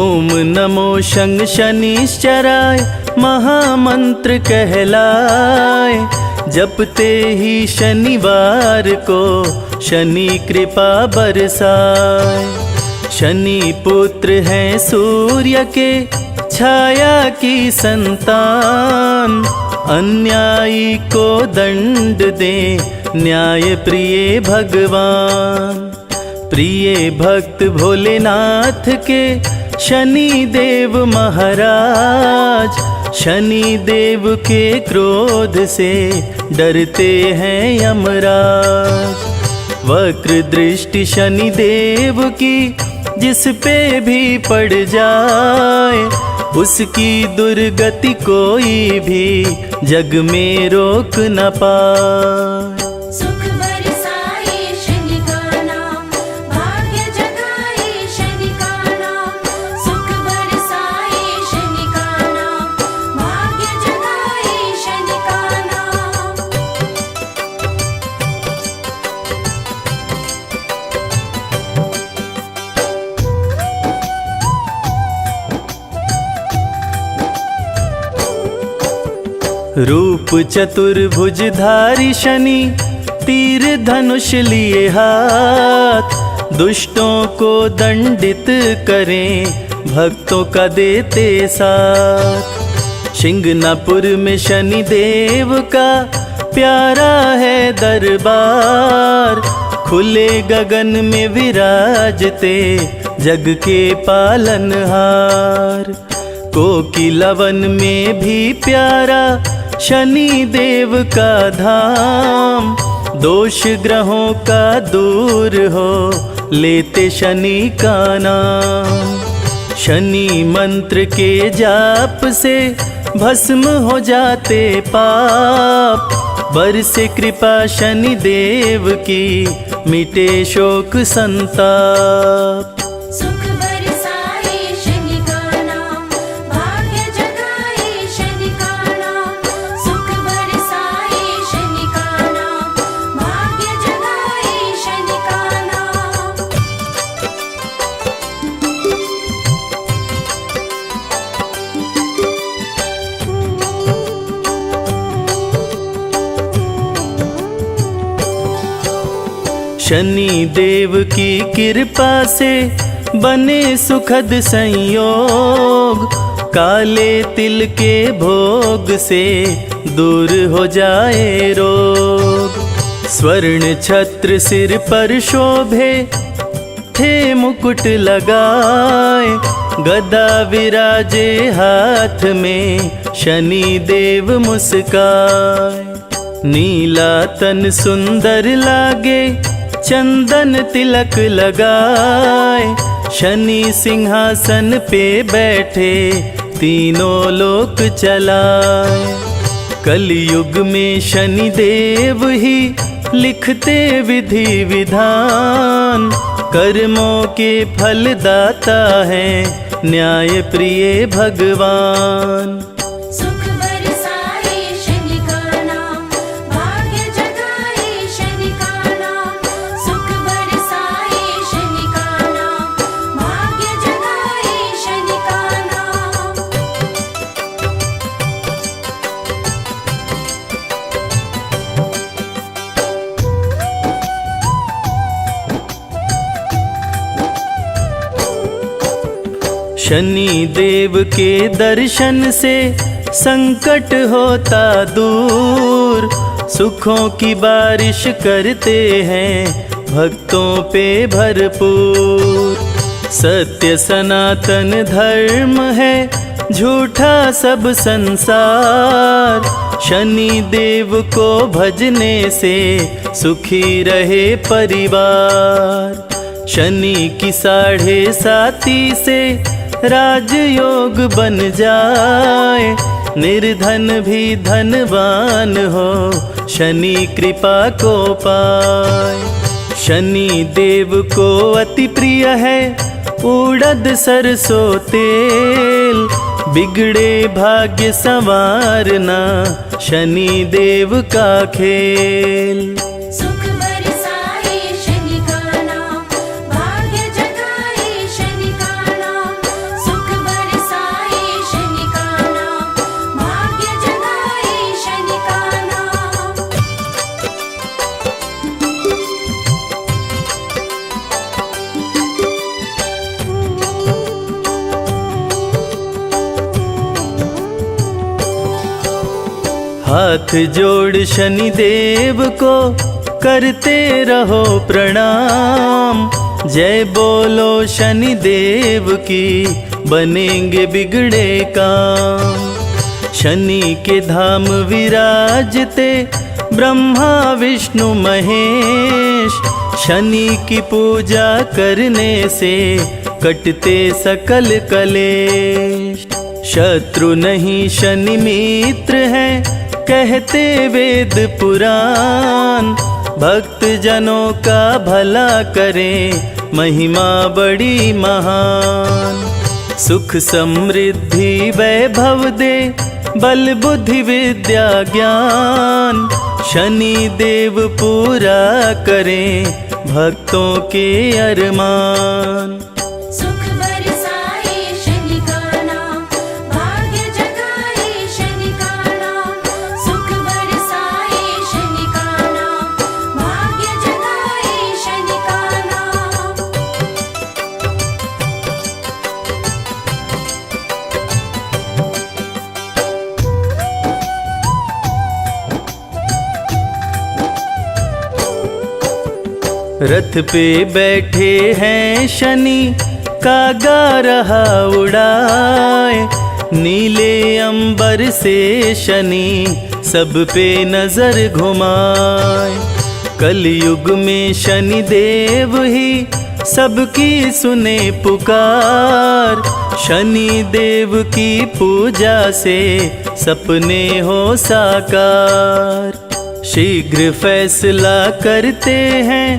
ओम नमो शं शनिश्चराय महामंत्र कहलाए। जपते ही शनिवार को शनि कृपा बरसाए। शनि पुत्र हैं सूर्य के छाया की संतान। अन्यायी को दंड दे न्याय प्रिय भगवान। प्रिय भक्त भोलेनाथ के शनि देव महाराज। शनि देव के क्रोध से डरते हैं यमराज। वक्र दृष्टि शनि देव की जिस पे भी पड़ जाए, उसकी दुर्गति कोई भी जग में रोक न पाए। रूप चतुर्भुजधारी शनि तीर धनुष लिए हाथ। दुष्टों को दंडित करें भक्तों का देते साथ। शिंगनापुर में शनि देव का प्यारा है दरबार। खुले गगन में विराजते जग के पालनहार। कोकिलावन में भी प्यारा शनि देव का धाम। दोष ग्रहों का दूर हो लेते शनि का नाम। शनि मंत्र के जाप से भस्म हो जाते पाप। बरसे कृपा शनि देव की मिटे शोक संताप। शनि देव की कृपा से बने सुखद संयोग। काले तिल के भोग से दूर हो जाए रोग। स्वर्ण छत्र सिर पर शोभे थे मुकुट लगाए। गदा विराजे हाथ में शनि देव मुस्काए। नीला तन सुंदर लागे चंदन तिलक लगाए। शनि सिंहासन पे बैठे तीनों लोक चलाए। कलयुग में शनि देव ही लिखते विधि विधान। कर्मों के फल दाता है न्याय प्रिय भगवान। शनि देव के दर्शन से संकट होता दूर। सुखों की बारिश करते हैं भक्तों पे भरपूर। सत्य सनातन धर्म है झूठा सब संसार। शनि देव को भजने से सुखी रहे परिवार। शनि की 7.5 से राजयोग बन जाए। निर्धन भी धनवान हो शनि कृपा को पाए। शनि देव को अति प्रिय है उड़द सरसों तेल। बिगड़े भाग्य संवारना शनि देव का खेल। सुख हाथ जोड़ शनि देव को करते रहो प्रणाम। जय बोलो शनि देव की, बनेंगे बिगड़े काम। शनि के धाम विराजते ब्रह्मा विष्णु महेश। शनि की पूजा करने से कटते सकल कलेश। शत्रु नहीं शनि मित्र है, कहते वेद पुराण। भक्त जनों का भला करे, महिमा बड़ी महान। सुख समृद्धि वैभव दे, बल बुद्धि विद्या ज्ञान। शनि देव पूरा करें भक्तों के अरमान। सुख बरसाए शनि का नाम, भाग्य जगाए शनि का नाम। सुख बरसाए शनि का नाम, भाग्य जगाए शनि का नाम। रथ पे बैठे हैं शनि, कागा रहा उड़ाए। नीले अंबर से शनि सब पे नजर घुमाए। कलयुग में शनि देव ही सबकी सुने पुकार। शनि देव की पूजा से सपने हो साकार। शीघ्र फैसला करते हैं,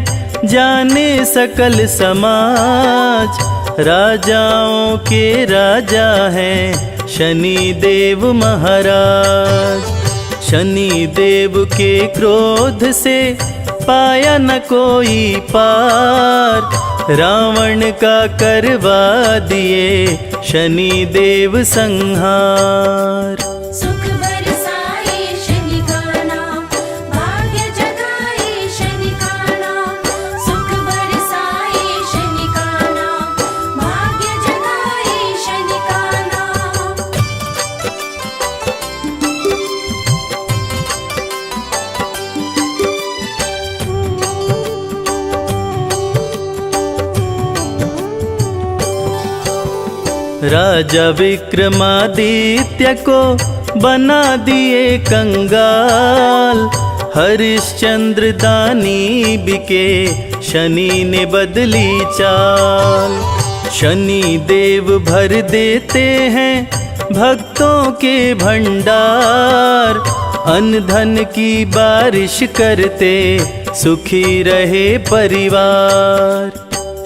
जाने सकल समाज। राजाओं के राजा हैं शनि देव महाराज। शनि देव के क्रोध से पाया न कोई पार। रावण का करवा दिए शनि देव संहार। सुख बरसाए शनि का नाम, भाग्य जगाए शनि का नाम। सुख बरसाए शनि का नाम, भाग्य जगाए शनि का नाम। राजा विक्रमादित्य को बना दिए कंगाल। हरिश्चंद्र दानी बिके, शनि ने बदली चाल। शनि देव भर देते हैं भक्तों के भंडार। अन्न धन की बारिश करते, सुखी रहे परिवार।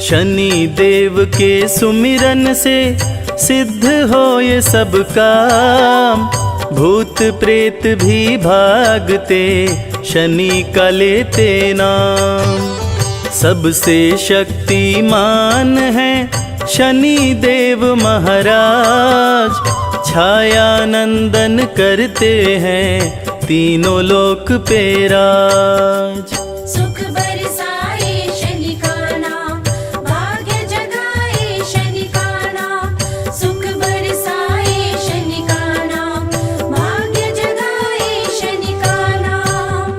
शनि देव के सुमिरन से सिद्ध हो ये सब काम। भूत प्रेत भी भागते, शनि का लेते नाम। सबसे शक्तिमान है शनि देव महाराज। छाया नंदन करते हैं तीनों लोक पे राज। सुख बरसाए शनि का नाम, भाग्य जगाए शनि का नाम। सुख बरसाए शनि का नाम, भाग्य जगाए शनि का नाम।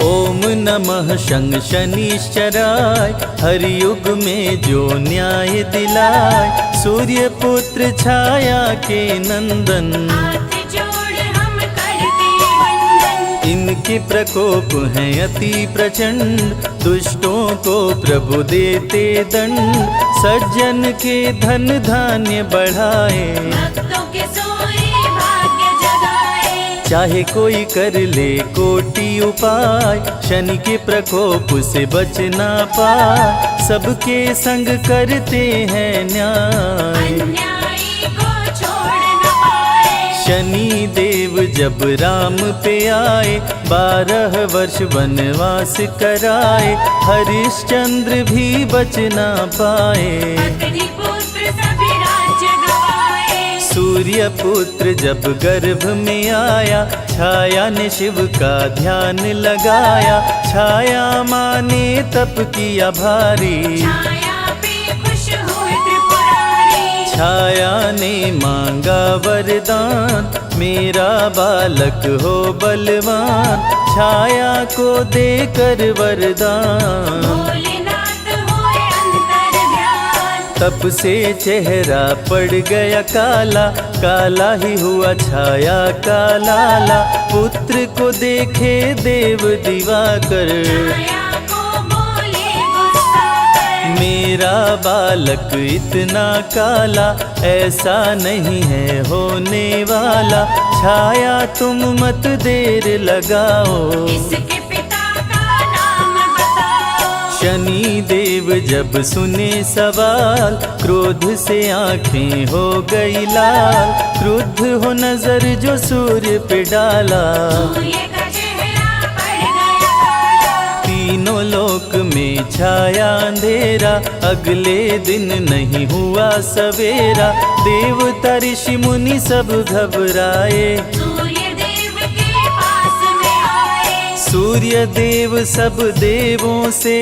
ओम नमः शं शनिश्चराय, हर युग में जो न्याय दिलाए। सूर्य पुत्र छाया के नंदन, हाथ जोड़ हम करते वंदन। इनके प्रकोप हैं अति प्रचंड। दुष्टों को प्रभु देते दंड। सज्जन के धन धान्य बढ़ाए, भक्तों के सोए भाग्य जगाए। चाहे कोई कर ले कोटि उपाय। शनि के प्रकोप से बच ना पाए। सबके संग करते हैं न्याय, अन्यायी को छोड़ न पाए। शनि देव जब राम पे आए, 12 वर्ष वनवास कराए। हरिश्चंद्र भी बच ना पाए। अग्निपुत्र सभी राज्य गवाए। सूर्य पुत्र जब गर्भ में आया, छाया ने शिव का ध्यान लगाया। छाया माँ ने तप किया भारी, छाया पे खुश हुए त्रिपुरारी। छाया ने मांगा वरदान, मेरा बालक हो बलवान। छाया को देकर वरदान, भोलेनाथ हुए अंतर ध्यान। तप से चेहरा पड़ गया काला, काला ही हुआ छाया का लाला। पुत्र को देखे देव दिवाकर, छाया को बोले गुस्सा कर। मेरा बालक इतना काला, ऐसा नहीं है होने वाला। छाया तुम मत देर लगाओ, इसके पिता का नाम बताओ। शनि देव जब सुने सवाल, क्रोध से आंखें हो गई लाल। क्रुद्ध हो नजर जो सूर्य पे डाला, सूर्य का चेहरा पड़ गया काला। तीनों लोक में छाया अंधेरा। अगले दिन नहीं हुआ सवेरा, देवता ऋषि मुनि सब घबराए। सूर्य देव के पास में आए। सूर्य देव सब देवों से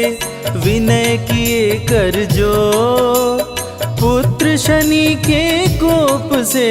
विनय किए कर जो, पुत्र शनि के कोप से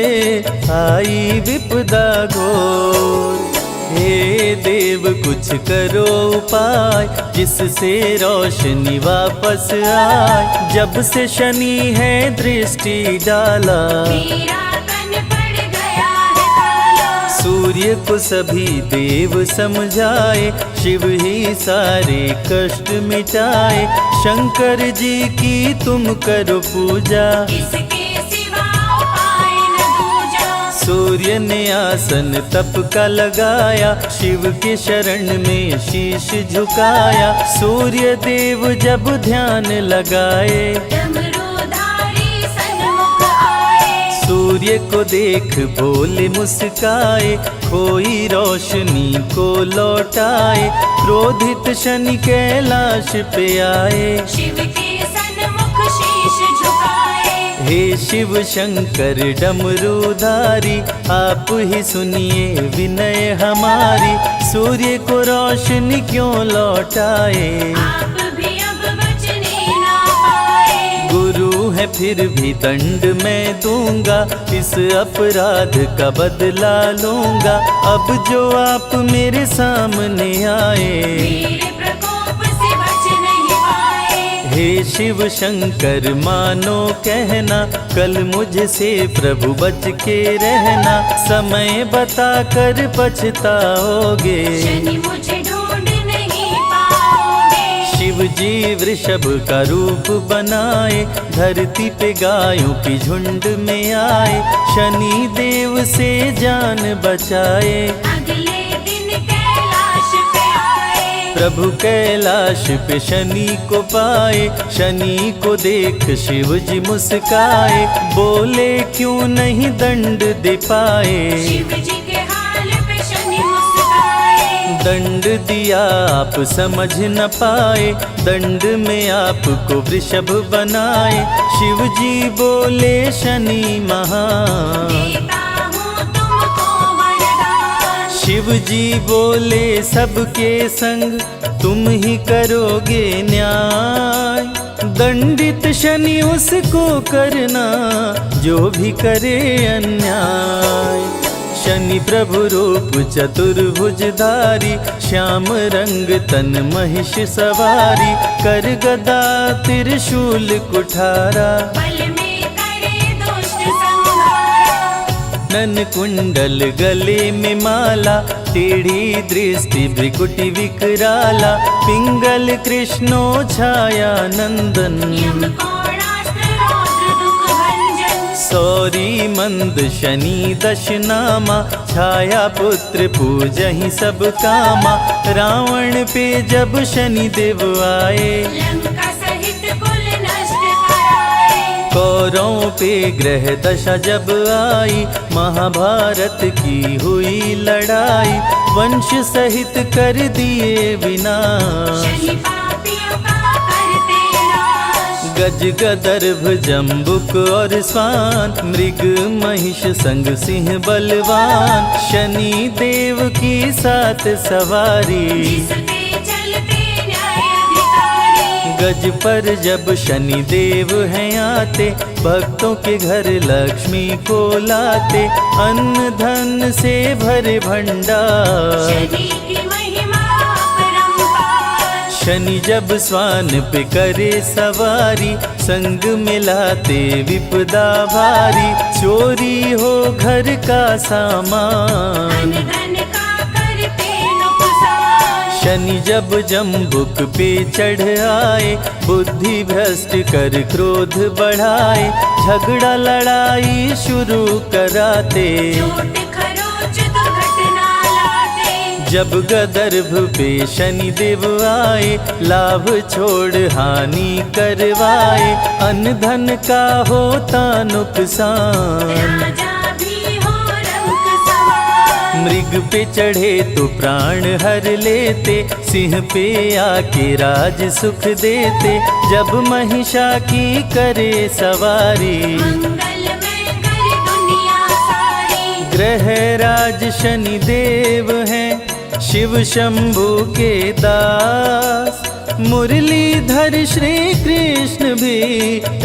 आई विपदा घोर। हे देव कुछ करो उपाय, जिससे रोशनी वापस आए। जब से शनि है दृष्टि डाला, मेरा तन पड़ गया है काला। सूर्य को सभी देव समझाए, शिव ही सारे कष्ट मिटाए। शंकर जी की तुम करो पूजा, इसके सिवा उपाय न दूजा। सूर्य ने आसन तप का लगाया, शिव के शरण में शीश झुकाया। सूर्य देव जब ध्यान लगाए, डमरूधारी सन्मुख आए। सूर्य को देख भोले मुस्काए। खोई रोशनी को लौटाए, क्रोधित शनि कैलाश पे आए। शिव के सन्मुख शीश झुकाए। हे शिव शंकर डमरूधारी, आप ही सुनिए विनय हमारी। सूर्य को रोशनी क्यों लौटाए, आप भी अब बचने ना पाए। गुरु है फिर भी दंड मैं दूंगा, इस अपराध का बदला लूंगा। अब जो आप मेरे सामने आए, मेरे प्रकोप से बच नहीं पाए। हे शिव शंकर मानो कहना, कल मुझसे प्रभु बच के रहना। समय बता कर पछताओगे, शनि मुझे ढूंढ नहीं पाओगे। शिव जी वृषभ का रूप बनाए, धरती पे गायों की झुंड में आए। शनि देव से जान बचाए, अगले दिन कैलाश पे आए। प्रभु कैलाश पे शनि को पाए। शनि को देख शिव जी मुस्काए, बोले क्यों नहीं दंड दे पाए। शिव जी के हाल पे शनि मुस्काए। दंड दिया आप समझ न पाए, दंड में आपको वृषभ बनाए। शिव जी बोले शनि महान, देता हूँ तुमको वरदान। शिव जी बोले सबके संग तुम ही करोगे न्याय। दंडित शनि उसको करना, जो भी करे अन्याय। शनि प्रभु रूप चतुर्भुजधारी, श्याम रंग तन महिष सवारी। कर गदा त्रिशूल कुठारा, बल में करे दुष्ट संहारा। नन कुंडल गले में माला, टेढ़ी दृष्टि भ्रिकुटि विकराला। पिंगल कृष्णो छाया नंदन, यम कोणास्त्र रौद्र दुख भंजन। सौरी मंद शनि दशनामा, छाया पुत्र पूजहि सब कामा। रावण पे जब शनि देव आए, लंका सहित कुल नष्ट कराए। कौरवों पे ग्रह दशा जब आई, महाभारत की हुई लड़ाई। वंश सहित कर दिए विनाश, शनि पापियों का करते नाश। गज गदर्भ जम्बुक और स्वान, मृग महिष संग सिंह बलवान, शनि देव की सात सवारी। जिसके चलते न्यायाधिकारी। गज पर जब शनि देव हैं आते, भक्तों के घर लक्ष्मी को लाते, अन्न धन से भरे भंडार। शनि की महिमा अपरंपार। शनि जब स्वान पे करे सवारी, संग मिलाते विपदा भारी, चोरी हो घर का सामान। धन का करते नुकसान। शनि जब जम्बुक पे चढ़ आए, बुद्धि भ्रष्ट कर क्रोध बढ़ाए, झगड़ा लड़ाई शुरू कराते। झूठ खरोच दुर्घटना लाते। जब गदर्भ पे शनि देव आए, लाभ छोड़ हानि करवाए, अन्न धन का होता नुकसान। राजा भी हो रंक सवार। मृग पे चढ़े तो प्राण हर लेते, सिंह पे आके राज सुख देते, जब महिषा की करे सवारी। मंगल में कर दुनिया सारी। ग्रह राज शनि देव हैं, शिव शंभु के दास, मुरलीधर श्री कृष्ण भी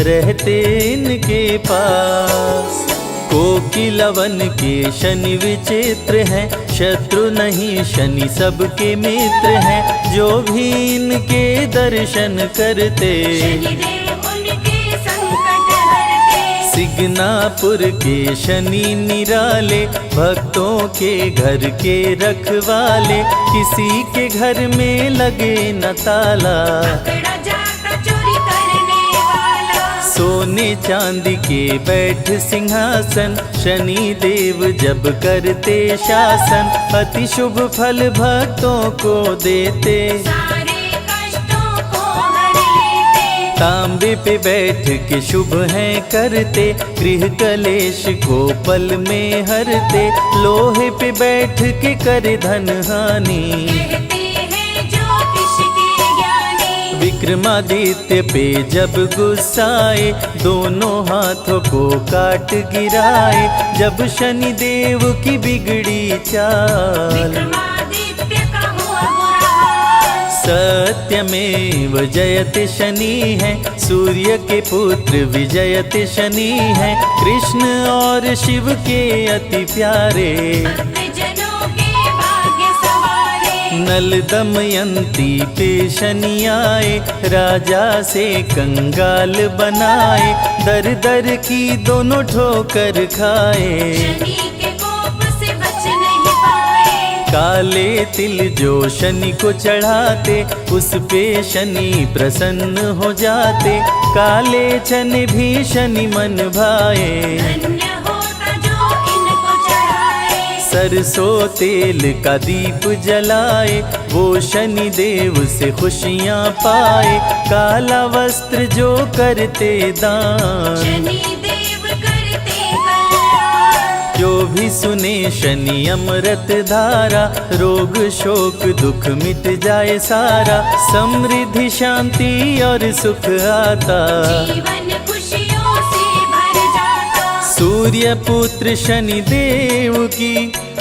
रहते इनके पास। कोकिलवन के शनि विचित्र हैं, शत्रु नहीं शनि सबके मित्र हैं, जो भी इनके दर्शन करते। शनिदेव उनके संकट हरते। सिगनापुर के शनि निराले, भक्तों के घर के रखवाले, किसी के घर में लगे न ताला। पकड़ा जाता चोरी करने वाला। सोने चांदी के बैठ सिंहासन, शनि देव जब करते शासन, अति शुभ फल भक्तों को देते। सारे कष्टों को हर लेते। तांबे पे बैठ के शुभ हैं करते, गृह कलेश को पल में हरते, लोहे पे बैठ के करे धन हानि। कहते हैं ज्योतिष के ज्ञानी। विक्रमादित्य पे जब गुस्साए, दोनों हाथों को काट गिराए, जब शनि देव की बिगड़ी चाल। विक्रमादित्य का हुआ बुरा हाल। सत्यमेव जयते शनि है, सूर्य के पुत्र विजयते शनि है, कृष्ण और शिव के अति प्यारे। भक्तजनों के भाग्य सवारे। नल दमयंती पे शनि आए, राजा से कंगाल बनाए, दर दर की दोनों ठोकर खाए। शनि के कोप से बच नहीं पाए। काले तिल जो शनि को चढ़ाते, उस पे शनि प्रसन्न हो जाते, काले चने भी शनि मन भाए। धन्य होता जो इनको चढ़ाए। सरसों तेल का दीप जलाए, वो शनि देव से खुशियाँ पाए, काला वस्त्र जो करते दान। शनि देव करते कल्याण। जो भी सुने शनि अमृत धारा, रोग शोक दुख मिट जाए सारा, समृद्धि शांति और सुख आता। जीवन खुशियों से भर जाता। सूर्य पुत्र शनि देव की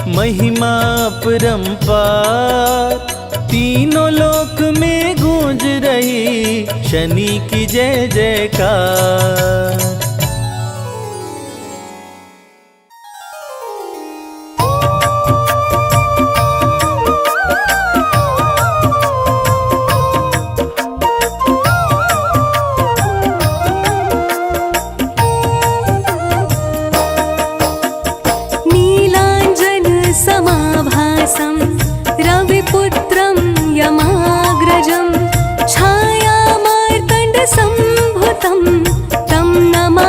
महिमा अपरंपार, तीनों लोक में गूंज रही शनि की जय जयकार। समाभासं रविपुत्रं यमाग्रजं छायामार्तण्डसम्भुतं तं नमामि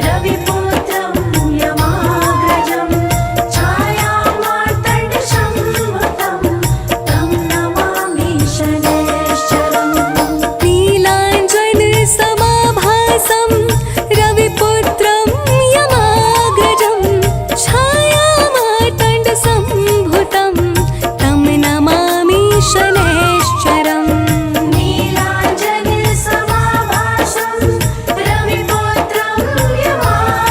रविपुत्रं यमाग्रजं छायामार्तण्डशम्भुतं तं नमामि शनैश्चरम् नीलाञ्जनसमाभासं रविपुत्रं यमाग्रजं छायामार्तण्डसम्भुतं तं नमामि शनैश्चरम् नीलाञ्जनसमाभासं रविपुत्रं यमाग्रजं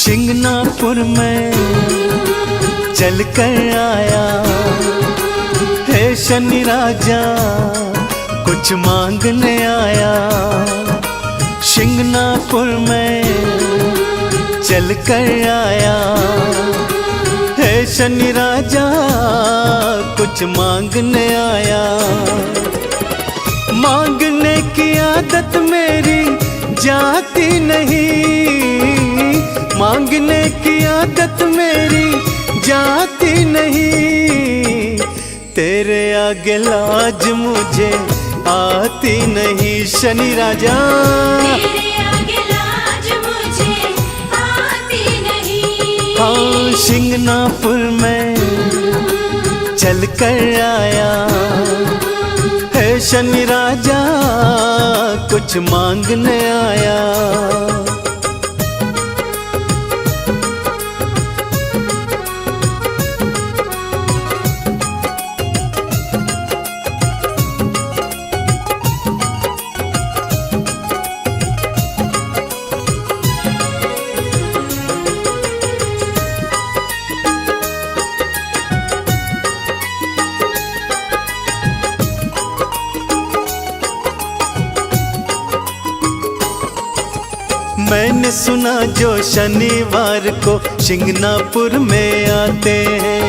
शिंगनापुर में चल कर आया है शनि राजा, कुछ मांगने आया। शिंगनापुर में चल कर आया है शनि राजा, कुछ मांगने आया। मांगने की आदत मेरी जाती नहीं, मांगने की आदत मेरी जाती नहीं। तेरे आगे लाज मुझे आती नहीं शनि राजा, तेरे आगे लाज मुझे आती नहीं। हाँ शिंगनापुर में चल कर आया है शनि राजा, कुछ मांगने आया। मैंने सुना जो शनिवार को शिंगनापुर में आते हैं,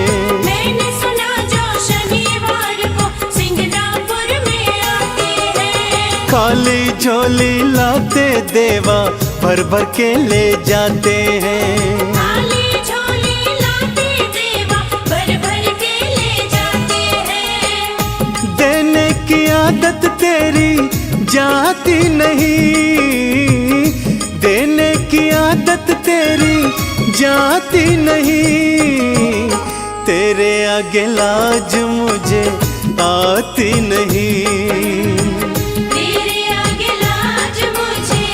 मैंने सुना जो शनिवार को शिंगनापुर में आते हैं। खाली झोली लाते देवा भर भर के ले जाते हैं। खाली झोली लाते देवा भर भर के ले जाते हैं। देने की आदत तेरी जाती नहीं, देने की आदत तेरी जाती नहीं। तेरे आगे लाज मुझे आती नहीं, तेरे आगे लाज मुझे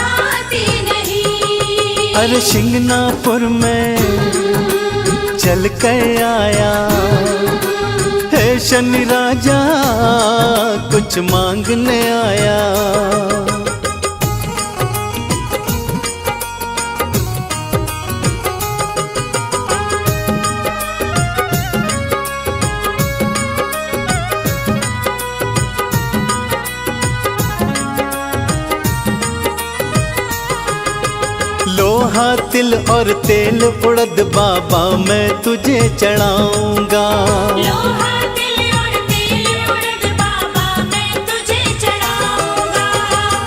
आती नहीं। अरे शिंगनापुर में चल कर आया है शनि राजा, कुछ मांगने आया। लोहा तिल और तेल उड़द बाबा मैं तुझे चढ़ाऊंगा। लोहा तिल और तेल उड़द बाबा मैं तुझे चढ़ाऊंगा।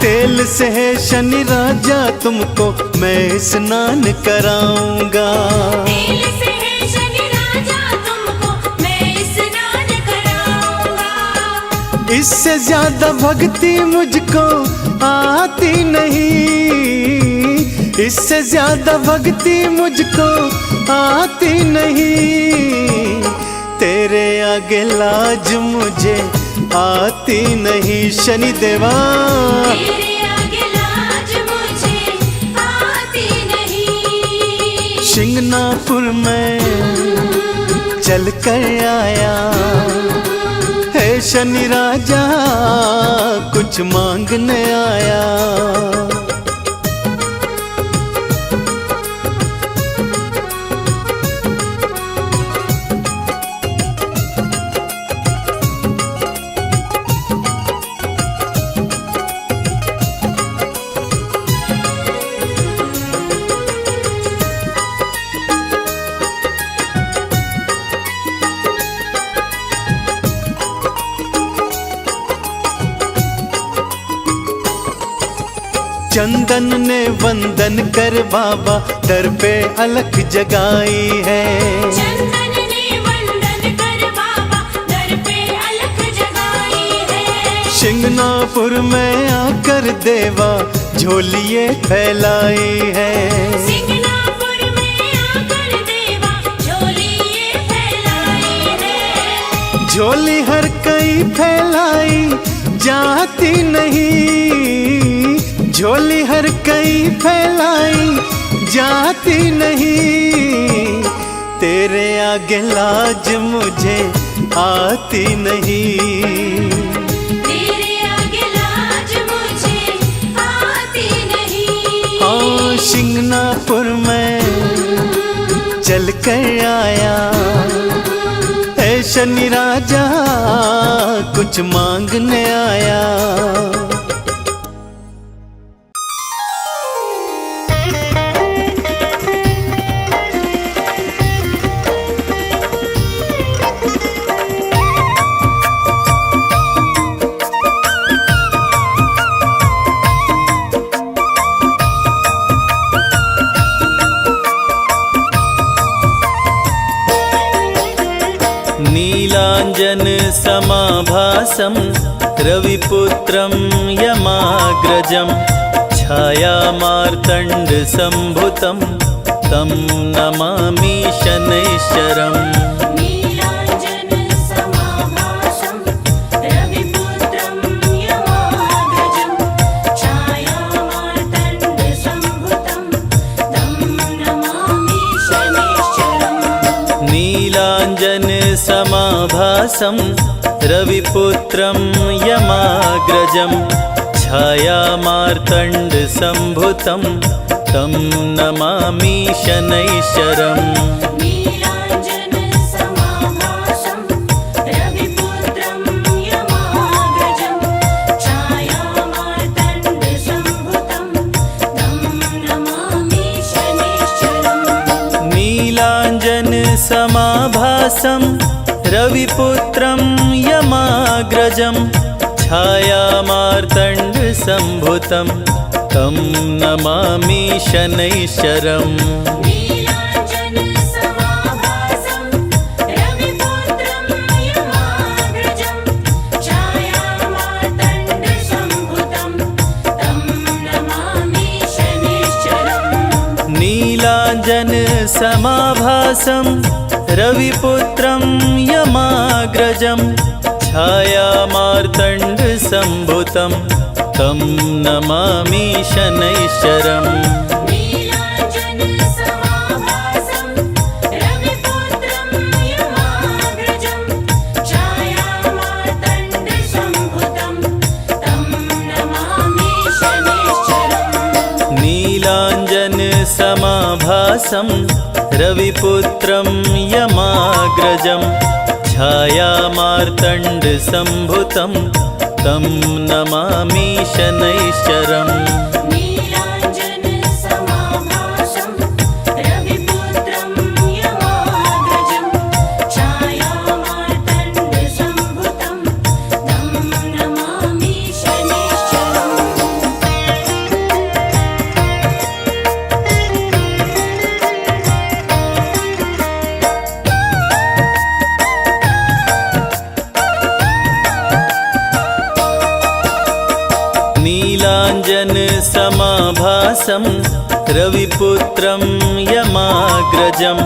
तेल से है शनि राजा तुमको मैं स्नान कराऊंगा। तेल से है शनि राजा तुमको मैं स्नान कराऊंगा। इससे ज्यादा भक्ति मुझको आती नहीं, इससे ज्यादा भक्ति मुझको आती नहीं। तेरे आगे लाज मुझे आती नहीं शनि देवा, तेरे आगे लाज मुझे आती नहीं। शिंगनापुर में चल कर आया है शनि राजा, कुछ मांगने आया। चंदन ने वंदन कर बाबा दर पे अलख जगाई है। चंदन ने वंदन कर बाबा दर पे अलख जगाई है। शिंगनापुर में आकर देवा झोलिए फैलाई है। शिंगनापुर में आकर देवा झोलिए फैलाई है। झोली हर कई फैलाई जाती नहीं, झोली हर कई फैलाई जाती नहीं। तेरे आगे लाज मुझे आती नहीं, तेरे आगे लाज मुझे आती नहीं। हाँ शिंगनापुर में चल कर आया। है शनि राजा कुछ मांगने आया। नीलांजन समाभासं रविपुत्रं यमाग्रजं छायामार्तण्ड संभुतं तं नमामि शनैश्चरम्। नीलांजन समाभासं रविपुत्रं यमाग्रजं छायामार्तण्ड संभुतं तं नमामि शनैश्चरम्। नीलांजन समाभासं रविपुत्रं यमाग्रजं छायामार्तण्ड संभुतं तं नमामि शनैश्चरम्। नीलांजन समाभासं रविपुत्रं यमाग्रजं छायामार्तण्ड संभुतं तं नमामि शनैश्चरम्। नीलांजन समाभासं रविपुत्रं यमाग्रजं छायामार्तण्ड संभुतं तं नमामि शनैश्चरम्। नीलांजन समाभासं रविपुत्रं यमाग्रजं छायामार्तण्ड संभुतं तं नमामि शनैश्चरम्। नीलांजन समाभासं रविपुत्रं यमाग्रजं छायामार्तण्ड संभुतं तं नमामि शनैश्चरम्। नीलांजन समाभासं रविपुत्रं यमाग्रजं छायामार्तण्ड संभुतं तं नमामि शनैश्चरम्। नीलांजन समाभासं रविपुत्रं यमाग्रजं छायामार्तण्ड संभुतं तं नमामि शनैश्चरम्। नीलांजन समाभासं रविपुत्रं यमाग्रजं छायामार्तण्ड संभुतं तं नमामि शनैश्चरम्। नीलांजन समाभासं रविपुत्रं यमाग्रजं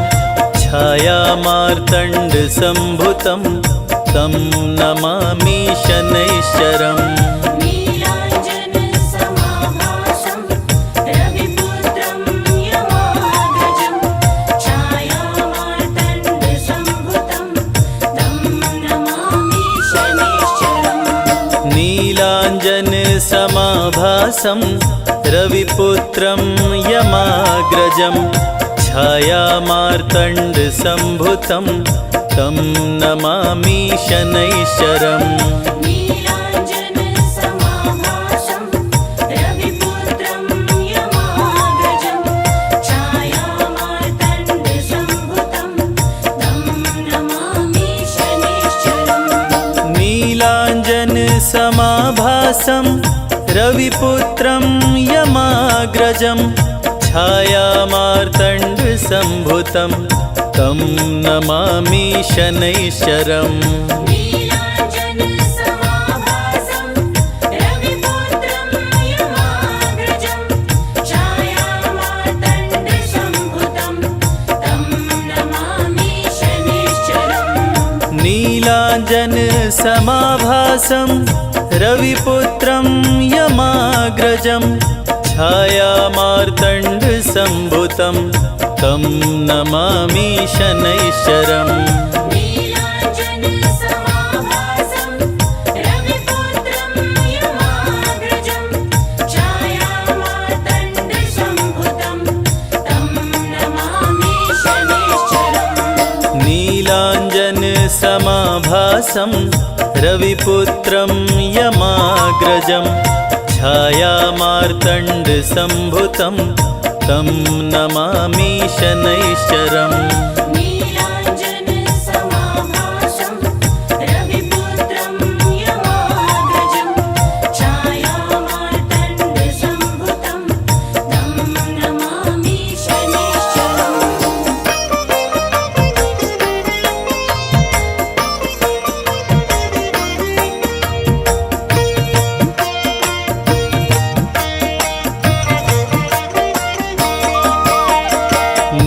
छायामार्तण्ड संभुतं तं नमामि शनैश्चरम्। नीलांजन समाभासं रविपुत्रं यमाग्रजं छायामार्तण्ड संभुतं तं नमामि शनैश्चरम्। नीलांजन समाभासं रविपुत्रं यमाग्रजं छायामार्तण्ड संभुतं तं नमामि शनैश्चरम्। नीलांजन समाभासं रविपुत्रं यमाग्रजं छायामार्तण्ड संभुतं तं नमामि शनैश्चरम्। नीलांजन समाभासं रविपुत्रं यमाग्रजं छायामार्तण्ड संभुतं तं नमामि शनैश्चरम्। नीलांजन समाभासं रविपुत्रं यमाग्रजं छायामार्तण्ड संभुतं तं नमामि शनैश्चरम्। नीलांजन समाभासं रविपुत्रं यमाग्रजं छायामार्तण्ड संभुतं तं नमामि शनैश्चरम्। नीलांजन समाभासं रविपुत्रं यमाग्रजं छायामार्तण्ड संभुतं तं नमामि शनैश्चरम्। समाभासं रविपुत्रं यमाग्रजं छायामार्तण्डसम्भुतं तं नमामि शनैश्चरम् नीलाञ्जन समाभासं रविपुत्रं यमाग्रजं छायामार्तण्डसम्भुतं तं नमामि शनैश्चरम्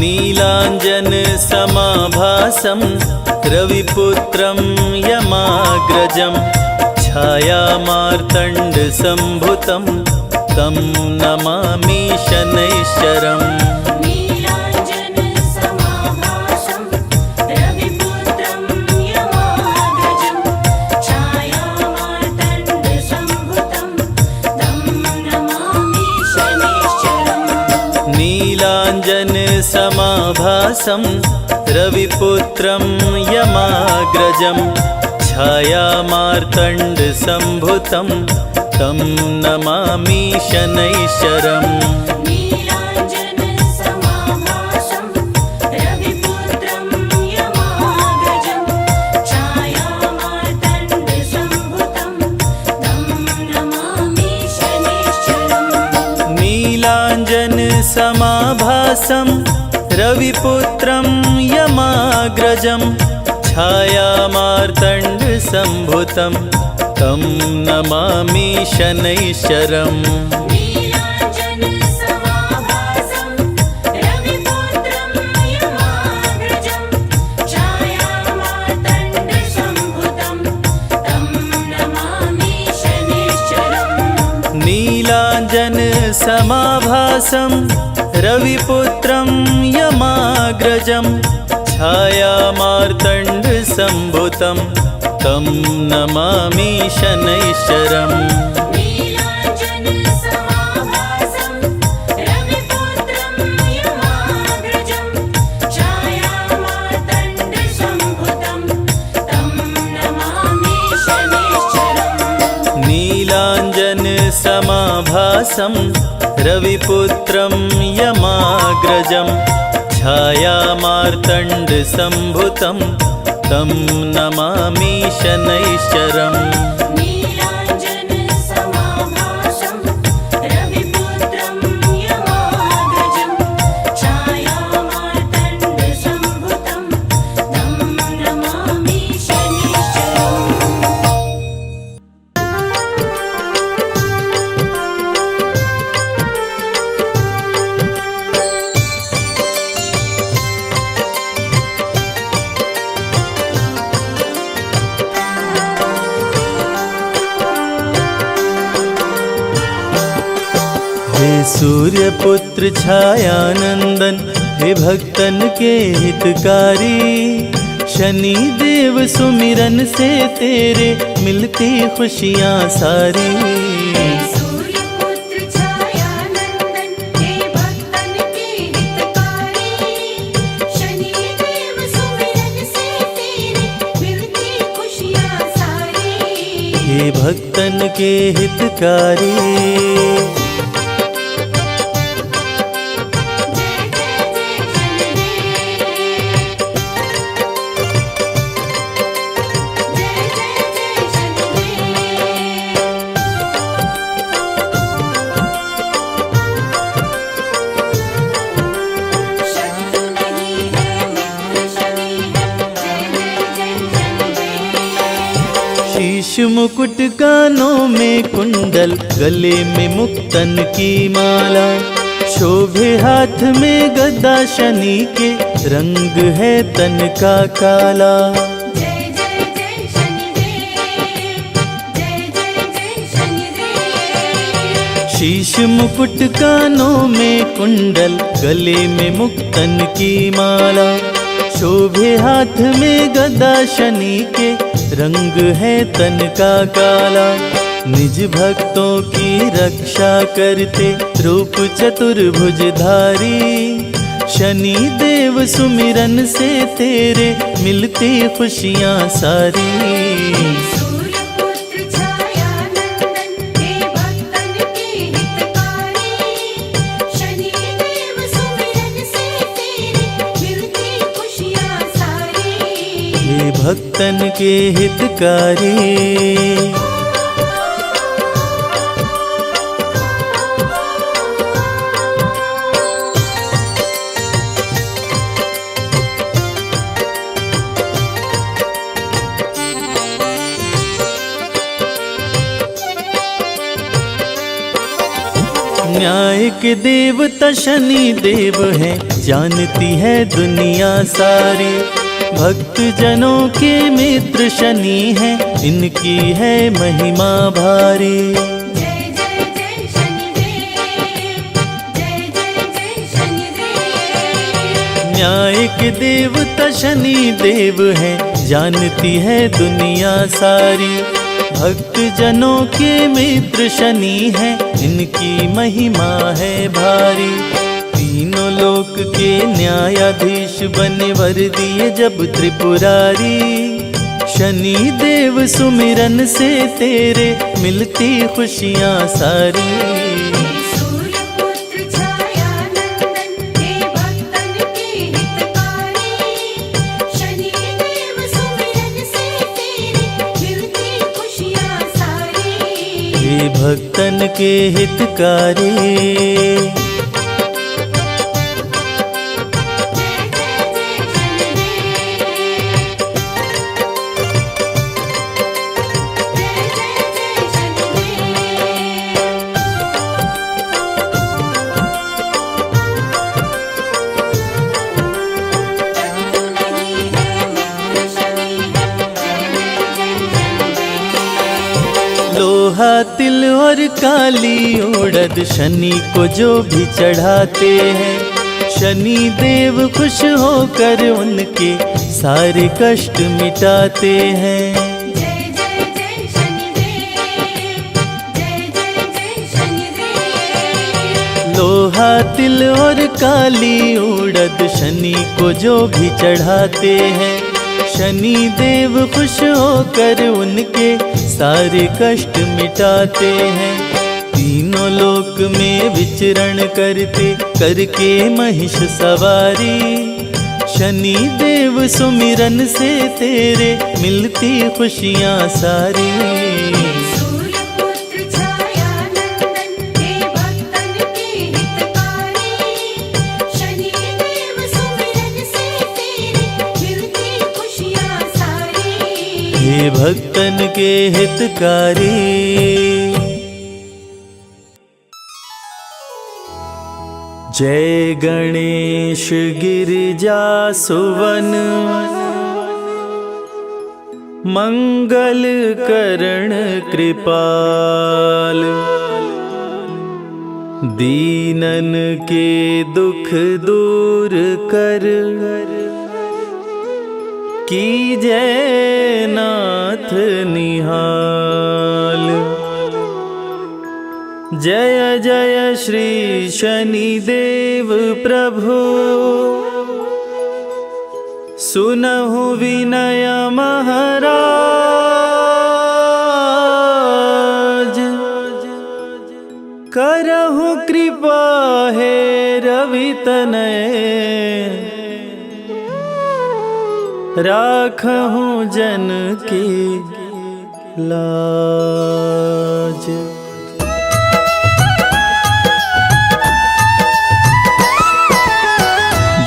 नीलाञ्जन समाभासं रविपुत्रं यमाग्रजं छायामार्तण्डसम्भुतं तं नमामि शनैश्चरम् नीलाञ्जन समाभासं रविपुत्रं यमाग्रजं छायामार्तण्डसम्भुतं तं नमामि शनैश्चरम् नीलाञ्जन समाभासं रविपुत्रं यमाग्रजं छायामार्तण्डसम्भुतं तं नमामि शनैश्चरम् नीलाञ्जन समाभासं रविपुत्रं यमाग्रजं छायामार्तण्डसम्भुतं तं नमामि शनैश्चरम् नीलाञ्जन समाभासं रविपुत्रं यमाग्रजं छायामार्तण्डसम्भुतं तं नमामि शनैश्चरम् नीलाञ्जन समाभासं रविपुत्रं यमाग्रजं छायामार्तण्डसम्भुतं तं नमामि शनैश्चरम् नीलाञ्जन समाभासं रविपुत्रं यमाग्रजं छायामार्तण्डसम्भुतं तं नमामि शनैश्चरम् नीलाञ्जन समाभासं रविपुत्रं यमाग्रजं छायामार्तण्डसम्भुतं तं नमामि शनैश्चरम् नीलाञ्जन समाभासं रविपुत्रं यमाग्रजं छायामार्तण्डसम्भुतं तं नमामि शनैश्चरम् नीलाञ्जन समाभासं रविपुत्रं यमाग्रजं छायामार्तण्डसम्भुतं तं नमामि शनैश्चरम् हे सूर्यपुत्र छायानंदन, हे भक्तन के हितकारी, शनि देव सुमिरन से तेरे मिलती खुशियाँ सारी। सूर्यपुत्र छायानंदन, हे भक्तन के हितकारी, शनि देव सुमिरन से तेरे मिलती खुशियाँ सारी। हे भक्तन के हितकारी, शीश मुकुट कानों में कुंडल, गले में मुक्तन की माला, शोभे हाथ में गदा, शनि के रंग है तन का काला। जय जय जय शनिदेव, जय जय जय शनिदेव। शीश मुकुट कानों में कुंडल, गले में मुक्तन की माला, शोभे हाथ में गदा, शनि के रंग है तन का काला। निज भक्तों की रक्षा करते रूप चतुर्भुजधारी, शनि देव सुमिरन से तेरे मिलती खुशियाँ सारी। सूर्यपुत्र छाया नंदन हे भक्तन के हितकारी, शनि देव सुमिरन से तेरे मिलती खुशियाँ सारी। हे भक्तन के हितकारी। न्याय के देवता शनि देव हैं, जानती है दुनिया सारी। भक्त जनों के मित्र शनि हैं, इनकी है महिमा भारी। जय जय जय शनिदेव, जय जय जय शनिदेव। न्याय के देवता शनि देव हैं, जानती है दुनिया सारी। भक्त जनों के मित्र शनि हैं, इनकी महिमा है भारी। तीनों लोक के न्यायाधीश बने वर दिए जब त्रिपुरारी। शनि देव सुमिरन से तेरे मिलती खुशियाँ सारी। सूर्यपुत्र छाया नंदन हे भक्तन के हितकारी, शनि देव सुमिरन से तेरे मिलती खुशियाँ सारी। हे भक्तन के हितकारी। लोहा तिल और काली उड़द शनि को जो भी चढ़ाते हैं, शनि देव खुश होकर उनके सारे कष्ट मिटाते हैं। जय जय जय शनिदेव, जय जय जय शनिदेव। लोहा तिल और काली उड़द शनि को जो भी चढ़ाते हैं, शनि देव खुश होकर उनके सारे कष्ट मिटाते हैं। तीनों लोक में विचरण करते करके महिष सवारी। शनि देव सुमिरन से तेरे मिलती खुशियाँ सारी। सूर्यपुत्र छाया नंदन हे भक्तन के हितकारी, शनि देव सुमिरन से तेरे मिलती खुशियाँ सारी। हे भक्तन के हितकारी। जय गणेश गिरिजा सुवन, मंगल करण कृपाल। दीनन के दुख दूर कर, कीजय नाथ निहाल। जय जय श्री शनिदेव प्रभु, सुनहु विनय महाराज। करहु कृपा हे रवि तनय, राखहु जन की लाज।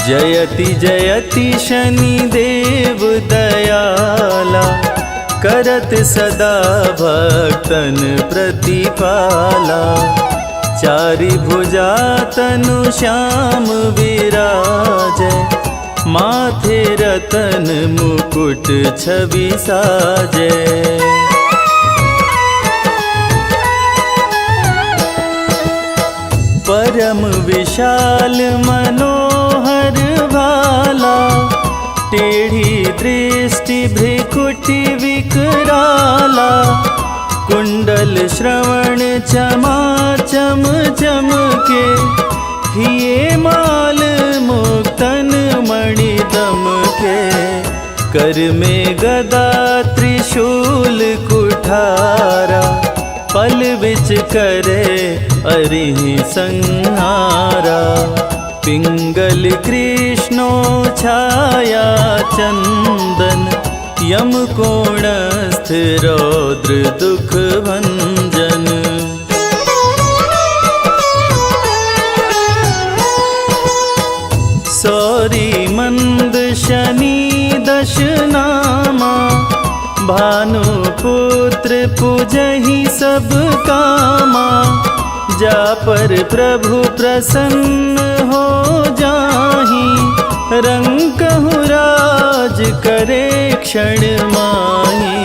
जयति जयति शनिदेव दयाला, करत सदा भक्तन प्रतिपाला। चारि भुजा तनु श्याम विराजै, माथे रतन मुकुट छवि साजै। परम विशाल मनोहर भाला, टेढ़ी दृष्टि भ्रिकुटि विकराला। कुंडल श्रवण चमा चम चमके, हिये माल मोर चमके, कर में गदा त्रिशूल कुठारा, पल बिच करे अरिहि संहारा। पिंगल कृष्णो छाया चंदन, यम कोणस्थ रौद्र दुख भंजन। सौरी मंद शनि दश नामा, भानुपुत्र पूजहि सब कामा। जा पर प्रभु प्रसन्न हो जाहि, रंकहु राज करे क्षण माहि।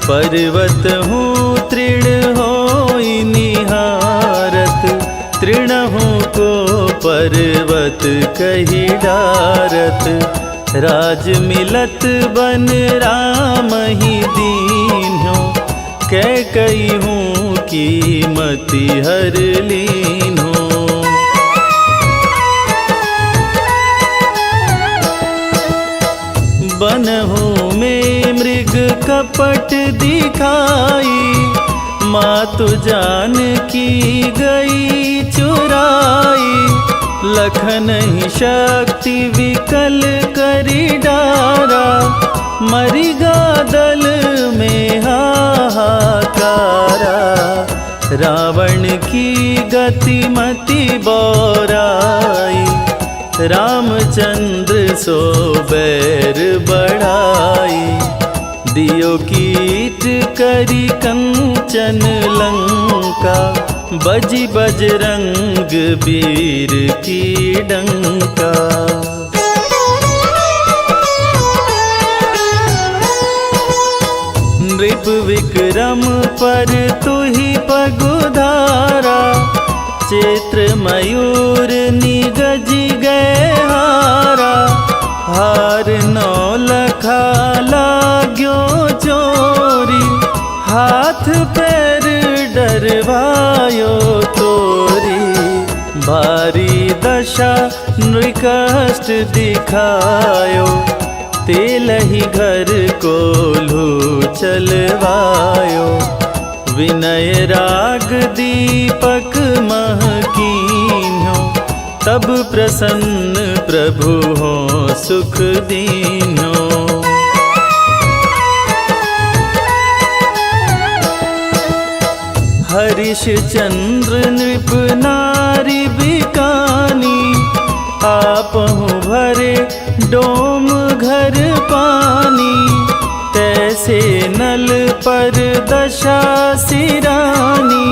पर्वत हूँ तृण होई निहारत, तृणहु को पर्वत कही डारत। राज मिलत बन राम ही दीन्हो, कैकई हूँ कीमति हर लीन्हो। बनहु में मृग कपट दिखाई, मातु जानकी गई चुराई। लखन ही शक्ति विकल करी डारा, मरिगा दल में हाहाकारा। रावण की गति मति बौराई, रामचंद्र सो बैर बढ़ाई। दियो कीट करी कंचन लंका, बजी बजरंग वीर की डंका। नृप विक्रम पर तुहि पगुधारा, चैत्र मयूर निगजी गए हारा। हार नौलखा लाग्यो चोरी, हाथ पैर डरवायो तोरी। भारी दशा नृकष्ट दिखायो, तेलहि घर कोल्हू चलवायो। विनय राग दीपक महकीन्हो, तब प्रसन्न प्रभु हो सुख दीन्हो। हरिश चंद्र नृप नारी बिकानी, आपहु भरे डोम घर पानी। तैसे नल पर दशा सिरानी,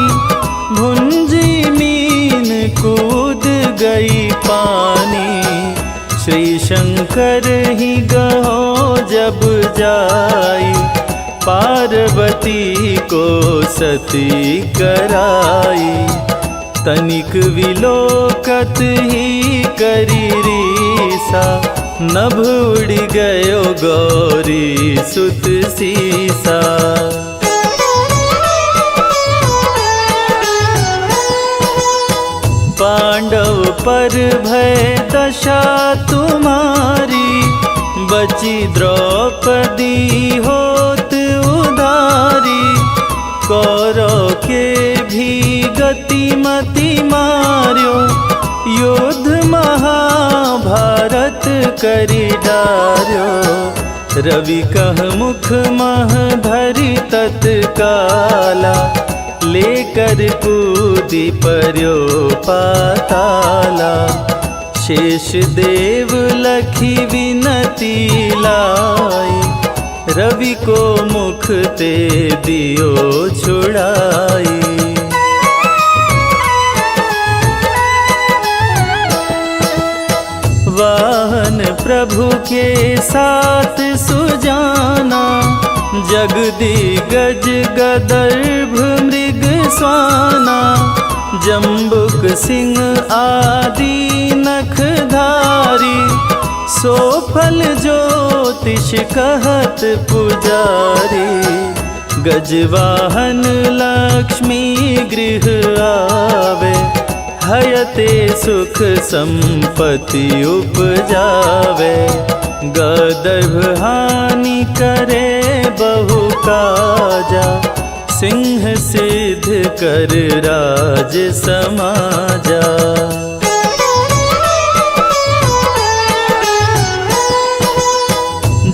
भुंजी मीन कूद गई पानी। श्री शंकर ही गहो जब जाई, पार्वती को सती कराई। तनिक विलोकत ही करी रीसा, नभ उड़ गयो गौरी सुत सीसा। पांडव पर भय दशा तुम्हारी, बची द्रौपदी होत उधारी। कौरव के भी गति मति मार्यो, युद्ध महाभारत करी डार्यो। रवि कह मुख मह धरि तत्काला, लेकर कूदी पर्यो पाताला। शेष देव लखी विनती लाई, रवि को मुख ते दियो छुड़ाई। वाहन प्रभु के साथ सुजाना, जगदिगज गदर्भ मृग स्वाना। जम्बुक सिंह आदि नखधारी, सो फल ज्योतिष कहत पुजारी। गजवाहन लक्ष्मी गृह आवे, हयते सुख संपत्ति उपजावे। गदर्भ हानि करे बहु काजा, सिंह सिद्ध कर राज समाजा।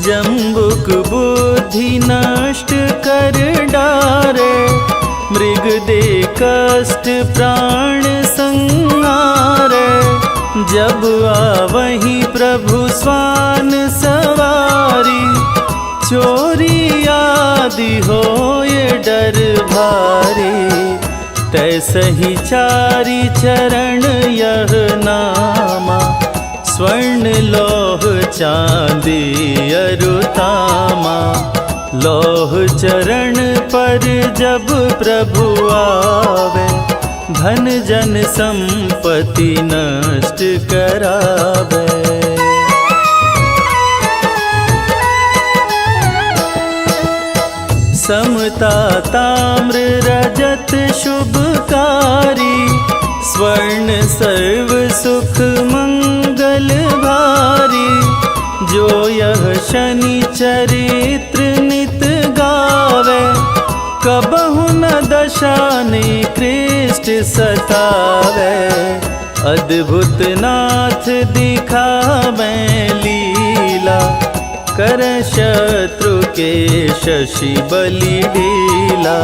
जम्बुक बुद्धि नष्ट कर डारे, मृग दे कष्ट प्राण संहारे। जब आवहि प्रभु स्वान सवारी, चोरी आदि होए डर भारी। तैसहि चारि चरण यह नामा, स्वर्ण लौह चांदी अरुतामा। लौह चरण पर जब प्रभु आवे, धन जन संपत्ति नष्ट करावे। समता ताम्र रजत शुभकारी, स्वर्ण सर्व सुख मंगल भारी। जो यह शनि चरित्र नित गावे, कबहु न दशा निकृष्ट सतावे। अद्भुत नाथ दिखावे लीला, कर शत्रु के शशि बलि लीला।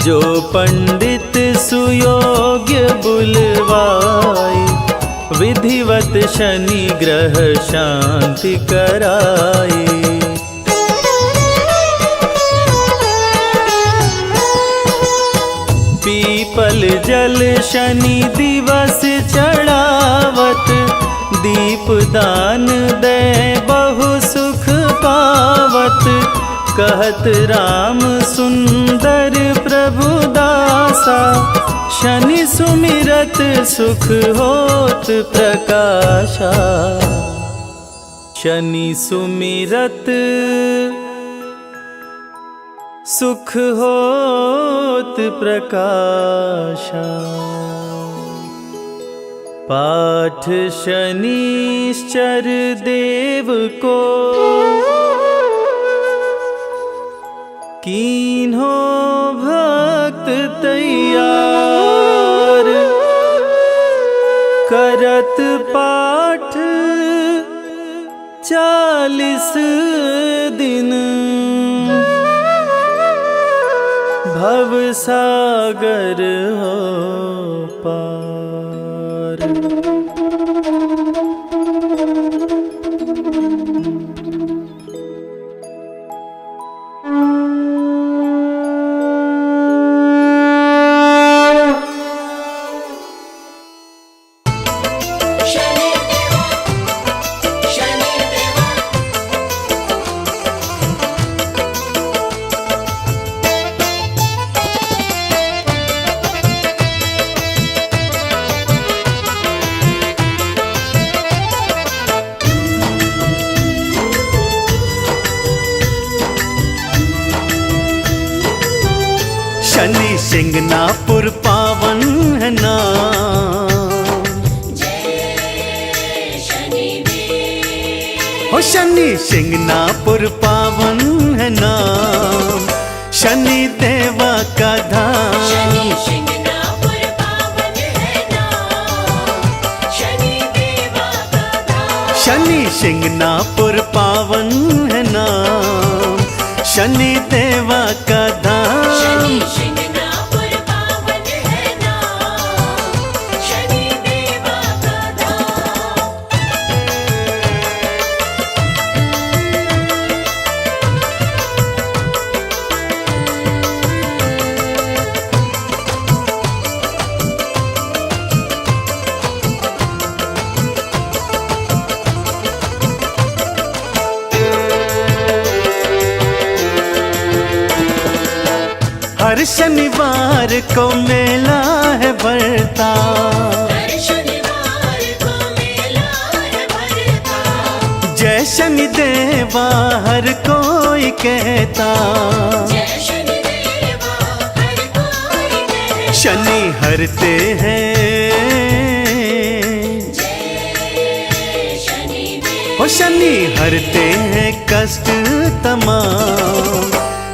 जो पंडित सुयोग्य बुलवाई, विधिवत शनि ग्रह शांति कराई। पीपल जल शनि दिवस चढ़ावत, दीप दान दे बहु सुख पावत। कहत राम सुंदर प्रभु दासा, शनि सुमिरत सुख होत प्रकाशा। शनि सुमिरत सुख होत प्रकाशा। पाठ शनिश्चर देव को, कीन्हो भक्त तैयार। करत पाठ 40 दिन, भव सागर हो पार। शनि सिंगनापुर पावन है नाम, जय शनिदेव। हो शनि सिंगनापुर पावन है नाम, शनि देवा का धाम। शनि सिंगनापुर पावन है नाम, शनि देवा का धाम। शनि सिंगनापुर पावन है नाम, शनि देवा का धाम। शनि सिंगनापुर पावन है नाम, शनि देवा का धाम। हर शनिवार को मेला है भरता, हर शनिवार को मेला है भरता। जय शनि देवा हर कोई कहता, जय शनिदेवा हर कोई कहता। शनि हरते हैं, जय शनिदेव। ओ शनि हरते हैं कष्ट तमाम,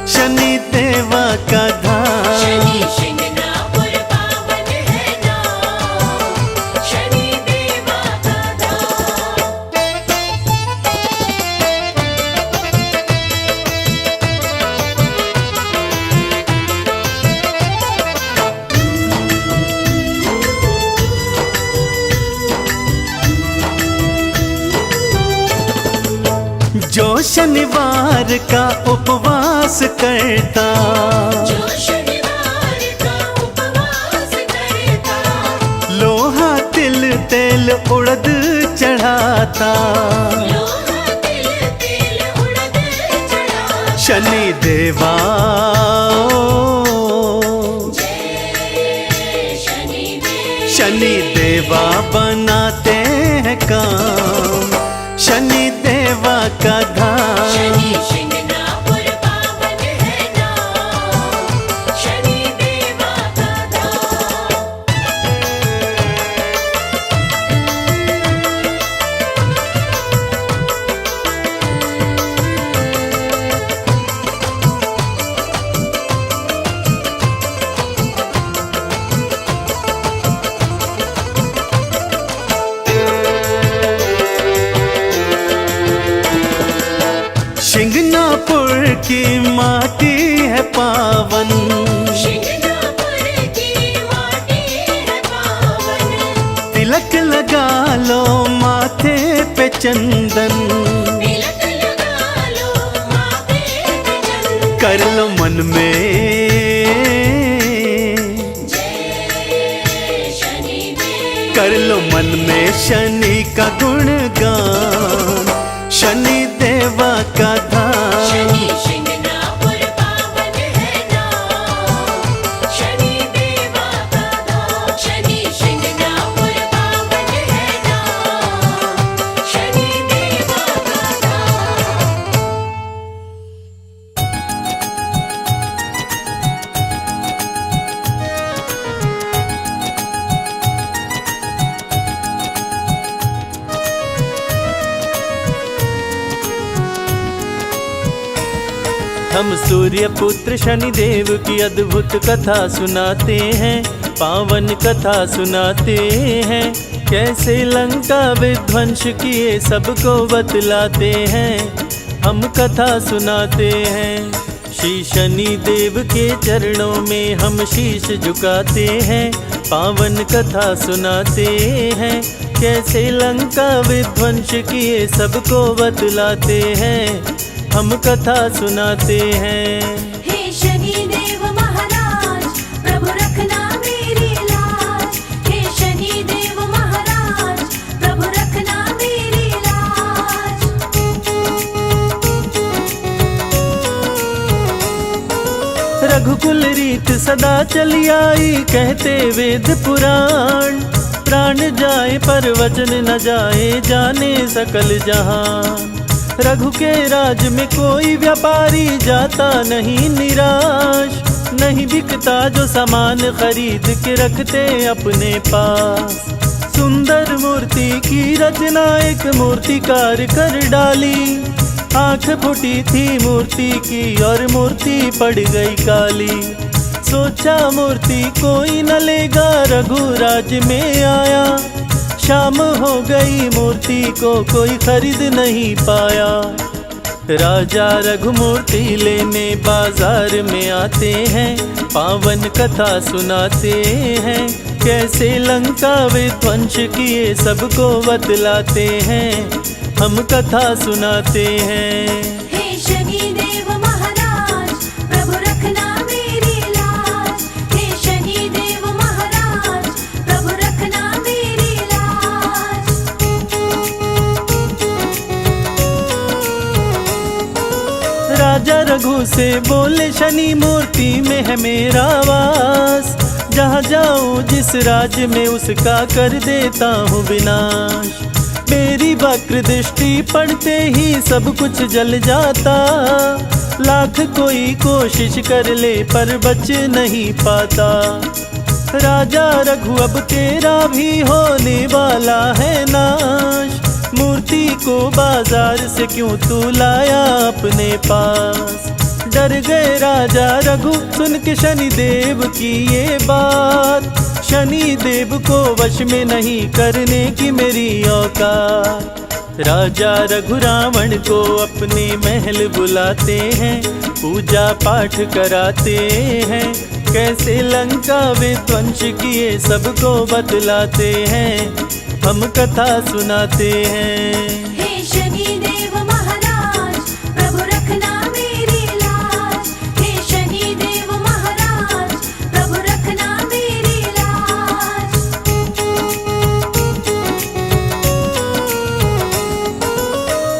शनि देवा का धाम। शनि शिंगणापुर पावन है नाम, शनि देवा का धाम। जो शनिवार का उपवास करता, जो शनिवार का उपवास करता, लोहा तिल तेल उड़द चढ़ाता, लोहा तिल तिल उड़द चढ़ाता। शनि देवा जय शनि देव, शनि देवा बनाते हैं काम, शनि देवा का धाम। शनि शिंगणापुर पावन है नाम, शनि देवा का धाम। शिंगनापुर की माटी है पावन, शिंगणापुर की माटी है पावन, तिलक लगा लो माथे पे चंदन, तिलक लगा लो माथे पे चंदन। कर लो मन में, जय शनि देव, कर लो मन में शनि का गुणगान, शनि देवा का धाम। शनि शिंगणापुर पावन है नाम, शनि देवा का धाम। शनि शिंगणापुर पावन है नाम, शनि देवा का धाम। हम सूर्य पुत्र शनि देव की अद्भुत कथा सुनाते हैं, पावन कथा सुनाते हैं। कैसे लंका विध्वंस किए सबको बतलाते हैं, हम कथा सुनाते हैं। श्री शनि देव के चरणों में हम शीश झुकाते हैं, पावन कथा सुनाते हैं। कैसे लंका विध्वंस किए सबको बतलाते हैं, हम कथा सुनाते हैं। हे शनि देव महाराज, प्रभु रखना मेरी लाज। हे शनि देव महाराज, प्रभु रखना मेरी लाज। रघुकुल रीत सदा चली आई, कहते वेद पुराण। प्राण जाए पर वचन न जाए, जाने सकल जहान। रघु के राज में कोई व्यापारी जाता नहीं निराश, नहीं बिकता जो सामान खरीद के रखते अपने पास। सुंदर मूर्ति की रचना एक मूर्तिकार कर डाली, आंख फूटी थी मूर्ति की और मूर्ति पड़ गई काली। सोचा मूर्ति कोई न लेगा, रघुराज में आया। शाम हो गई मूर्ति को कोई खरीद नहीं पाया। राजा रघुमूर्ति लेने बाजार में आते हैं, पावन कथा सुनाते हैं। कैसे लंका विध्वंस किए सबको बतलाते हैं, हम कथा सुनाते हैं। हे शनि देव महाराज, प्रभु रखना मेरी लाज। हे शनि देव महाराज, प्रभु रखना मेरी लाज। राजा रघु से बोले शनि मूर्ति में है मेरा वास। जहाँ जाऊँ जिस राज्य में उसका कर देता हूँ विनाश। मेरी वक्र दृष्टि पड़ते ही सब कुछ जल जाता। लाख कोई कोशिश कर ले पर बच नहीं पाता। राजा रघु अब तेरा भी होने वाला है नाश। मूर्ति को बाजार से क्यों तू लाया अपने पास। डर गए राजा रघु सुन के शनिदेव की ये बात। शनिदेव को वश में नहीं करने की मेरी औकात। राजा रघु रावण को अपने महल बुलाते हैं, पूजा पाठ कराते हैं, कैसे लंका विध्वंस किए सबको बतलाते हैं, हम कथा सुनाते हैं। हे शनिदेव महाराज प्रभु रखना मेरी लाज। हे शनिदेव महाराज प्रभु रखना मेरी लाज।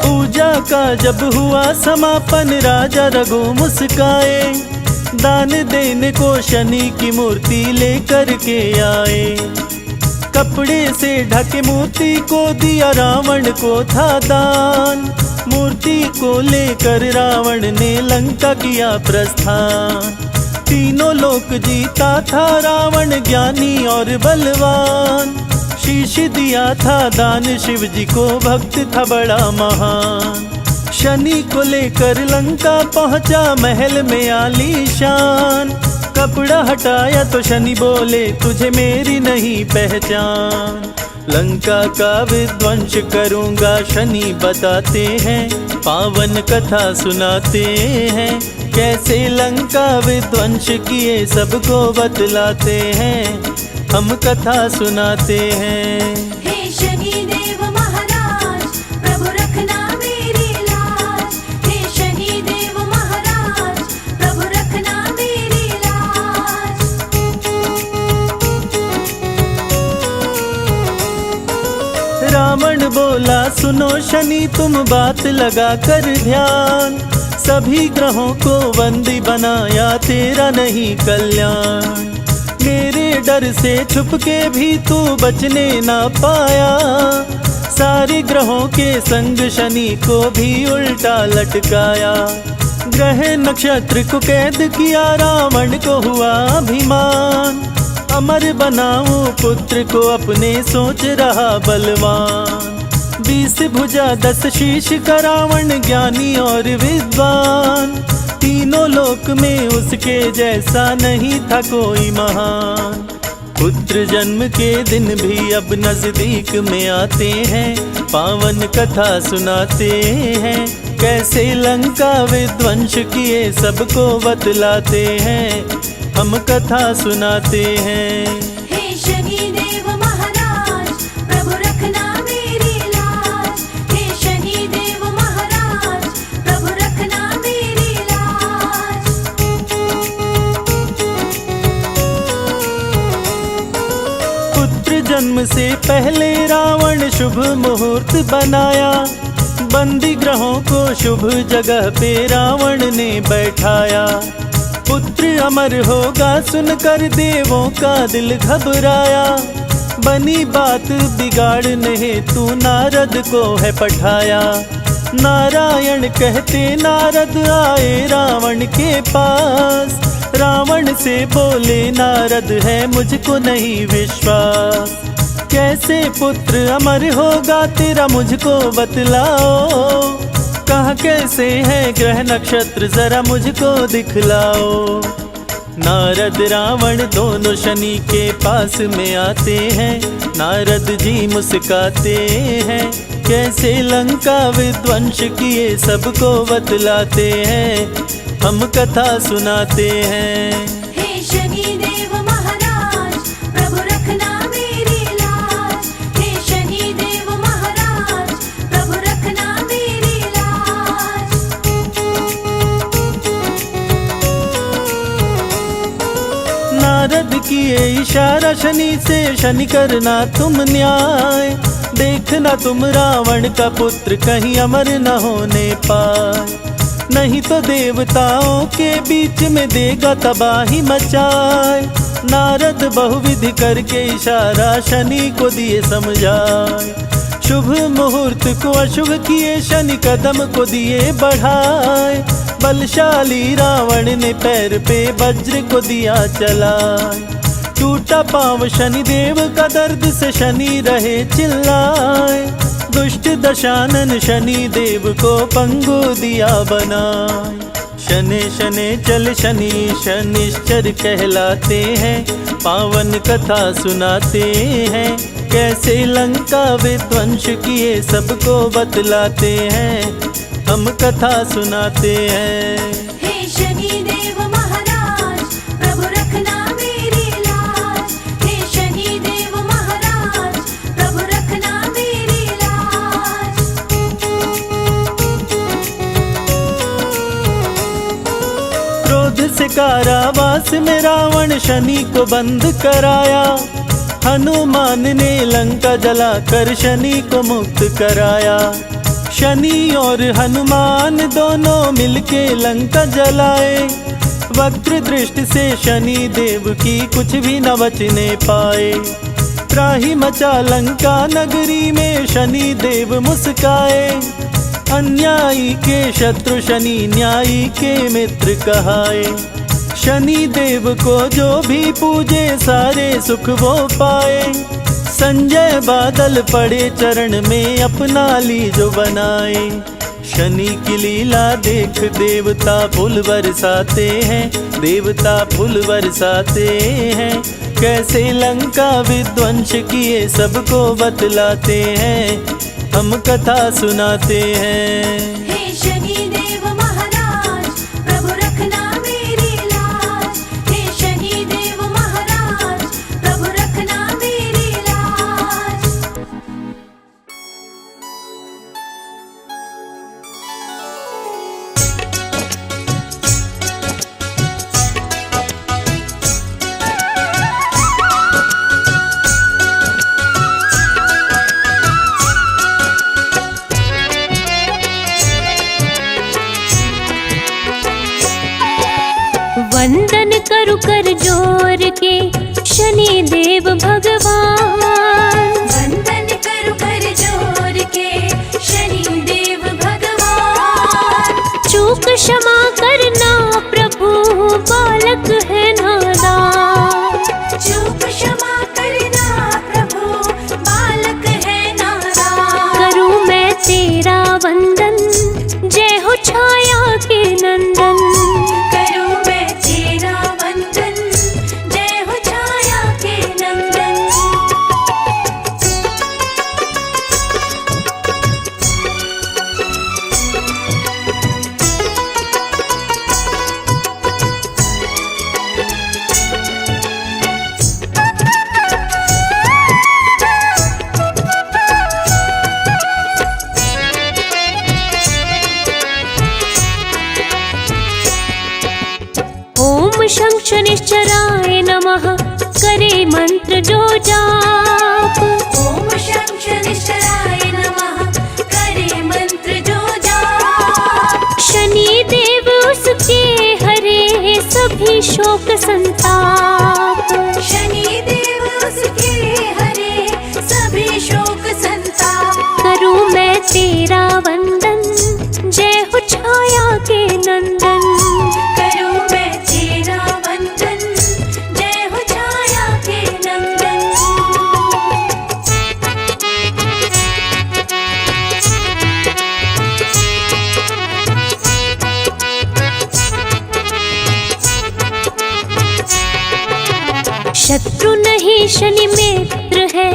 पूजा का जब हुआ समापन राजा रघु मुस्काए, दान देने को शनि की मूर्ति लेकर के आए। कपड़े से ढके मूर्ति को दिया रावण को था दान। मूर्ति को लेकर रावण ने लंका किया प्रस्थान। तीनों लोक जीता था रावण ज्ञानी और बलवान। शीश दिया था दान शिव जी को, भक्त था बड़ा महान। शनि को लेकर लंका पहुंचा महल में आलीशान। कपड़ा हटाया तो शनि बोले तुझे मेरी नहीं पहचान। लंका का विध्वंस करूंगा शनि बताते हैं, पावन कथा सुनाते हैं, कैसे लंका विध्वंस किए सबको बतलाते हैं, हम कथा सुनाते हैं। हे शनिदेव महाराज प्रभु रखना मेरी लाज। हे शनिदेव महाराज प्रभु रखना मेरी लाज। रावण बोला सुनो शनि तुम बात लगा कर ध्यान। सभी ग्रहों को बंदी बनाया तेरा नहीं कल्याण। मेरे डर से छुप के भी तू बचने ना पाया। सारे ग्रहों के संग शनि को भी उल्टा लटकाया। ग्रह नक्षत्र को कैद किया रावण को हुआ अभिमान। अमर बनाऊं पुत्र को अपने सोच रहा बलवान। 20 भुजा 10 शीश का रावण ज्ञानी और विद्वान। तीनों लोक में उसके जैसा नहीं था कोई महान। पुत्र जन्म के दिन भी अब नजदीक में आते हैं, पावन कथा सुनाते हैं, कैसे लंका विध्वंस किए सबको बतलाते हैं, हम कथा सुनाते हैं। हे शनिदेव महाराज प्रभु रखना मेरी लाज। हे शनिदेव महाराज प्रभु रखना मेरी लाज। पुत्र जन्म से पहले रावण शुभ मुहूर्त बनाया। बंदी ग्रहों को शुभ जगह पे रावण ने बैठाया। पुत्र अमर होगा सुनकर देवों का दिल घबराया। बनी बात बिगाड़ने हेतु नारद को है पठाया। नारायण कहते नारद आए रावण के पास। रावण से बोले नारद है मुझको नहीं विश्वास। कैसे पुत्र अमर होगा तेरा मुझको बतलाओ। कहाँ कैसे है ग्रह नक्षत्र जरा मुझको दिखलाओ। नारद रावण दोनों शनि के पास में आते हैं। नारद जी मुस्काते हैं, कैसे लंका विध्वंस किए सबको बतलाते हैं, हम कथा सुनाते हैं। हे शनिदेव महाराज प्रभु रखना मेरी लाज। हे शनिदेव महाराज प्रभु रखना मेरी लाज। नारद किए इशारा शनि से, शनि करना तुम न्याय। देखना तुम रावण का पुत्र कहीं अमर न होने पाए। नहीं तो देवताओं के बीच में देगा तबाही मचाए। नारद बहुविधि करके इशारा शनि को दिए समझाए। शुभ मुहूर्त को अशुभ किए शनि कदम को दिए बढ़ाए। बलशाली रावण ने पैर पे वज्र को दिया चलाए। टूटा पांव शनिदेव का दर्द से शनि रहे चिल्लाए। दुष्ट दशानन शनि देव को पंगु दिया बनाए। शनि शनि चल शनि शनिश्चर कहलाते हैं, पावन कथा सुनाते हैं। कैसे लंका विध्वंस किए सबको बतलाते हैं, हम कथा सुनाते हैं। हे शनि देव महाराज प्रभु रखना मेरी लाज। हे शनि देव महाराज प्रभु रखना मेरी लाज। क्रोध से कारावास में रावण शनि को बंद कराया। हनुमान ने लंका जलाकर शनि को मुक्त कराया। शनि और हनुमान दोनों मिलके लंका जलाए। वक्र दृष्टि से शनि देव की कुछ भी न बचने पाए। त्राहि मचा लंका नगरी में शनि देव मुस्काए। अन्यायी के शत्रु शनि न्यायी के मित्र कहाए। शनि देव को जो भी पूजे सारे सुख वो पाए। संजय बादल पड़े चरण में अपना ली जो बनाए। शनि की लीला देख देवता फूल बरसाते हैं, देवता फूल बरसाते हैं। कैसे लंका विध्वंस किए सबको बतलाते हैं, हम कथा सुनाते हैं। हे शनि देव महाराज प्रभु रखना मेरी लाज। हे शनि देव महाराज प्रभु रखना मेरी लाज। वंदन करु कर जोर के शनि देव भगवान। वंदन करु कर जोर के शनि देव भगवान। चूक क्षमा करना प्रभु बालक है नादान। चूक क्षमा करना प्रभु बालक है नादान। करूं मैं तेरा वंदन, जय हो छाया के नंदन। करूं मैं तेरा वंदन, जय हो छाया के नंदन। ओम शं शनिश्चराय नमः, करे मंत्र जो जाप। ओम शं शनिश्चराय नमः, करे मंत्र जो जाप। शनि देव उसके हरे सभी शोक संताप। शनि देव उसके हरे सभी शोक संताप। करूं मैं तेरा वंदन, जय हो छाया के नंदन। करूं मैं तेरा वंदन, जय हो छाया के नंदन। शत्रु नहीं शनि मित्र है,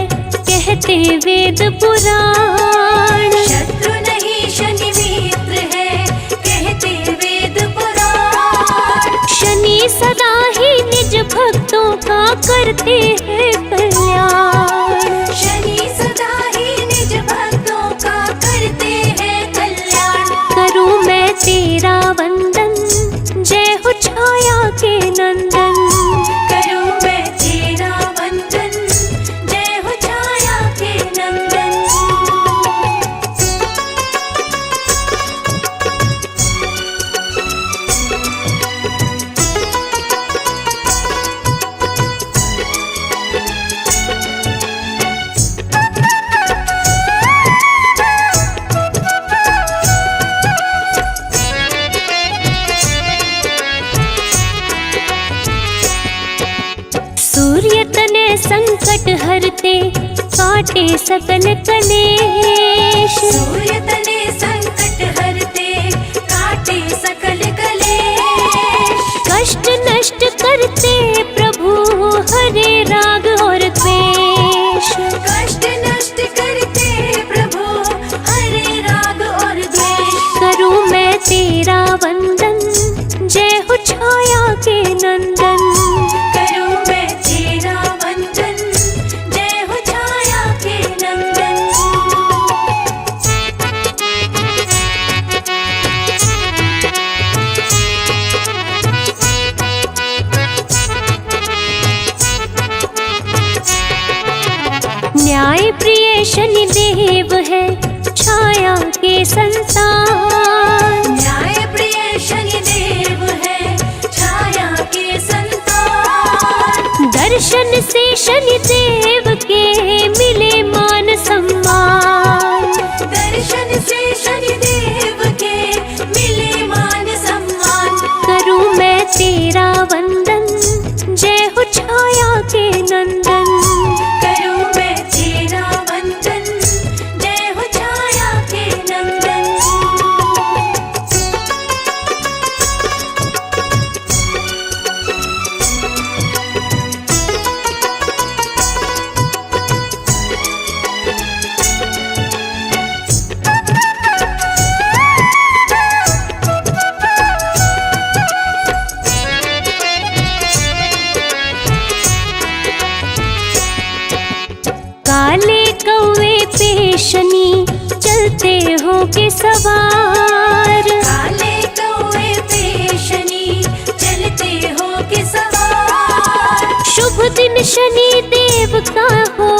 कहते वेद पुराण। शत्रु नहीं शनि मित्र है, कहते वेद पुराण। शनि सदा ही निज भक्तों का करते हैं कल्याण। शनि सदा ही निज भक्तों का करते हैं कल्याण। करूं मैं तेरा वंदन, जय हो छाया के नंदन। करूं मैं तेरा वंदन, जय हो छाया के नंदन। सूर्य तने संकट हरते, काटे सकल कलेश। संतान। न्याय प्रिय शनिदेव है छाया के संतान। दर्शन से शनिदेव के मिले मान सम्मान। दर्शन से शनिदेव के मिले मान सम्मान। करूं मैं तेरा वंदन, जय हो छाया के नंदन। करूं मैं तेरा वंदन, जय हो छाया के नंदन। काले कौवे पे शनि चलते हो के सवार। काले कौवे पे शनि चलते हो के सवार। शुभ दिन शनि देव का हो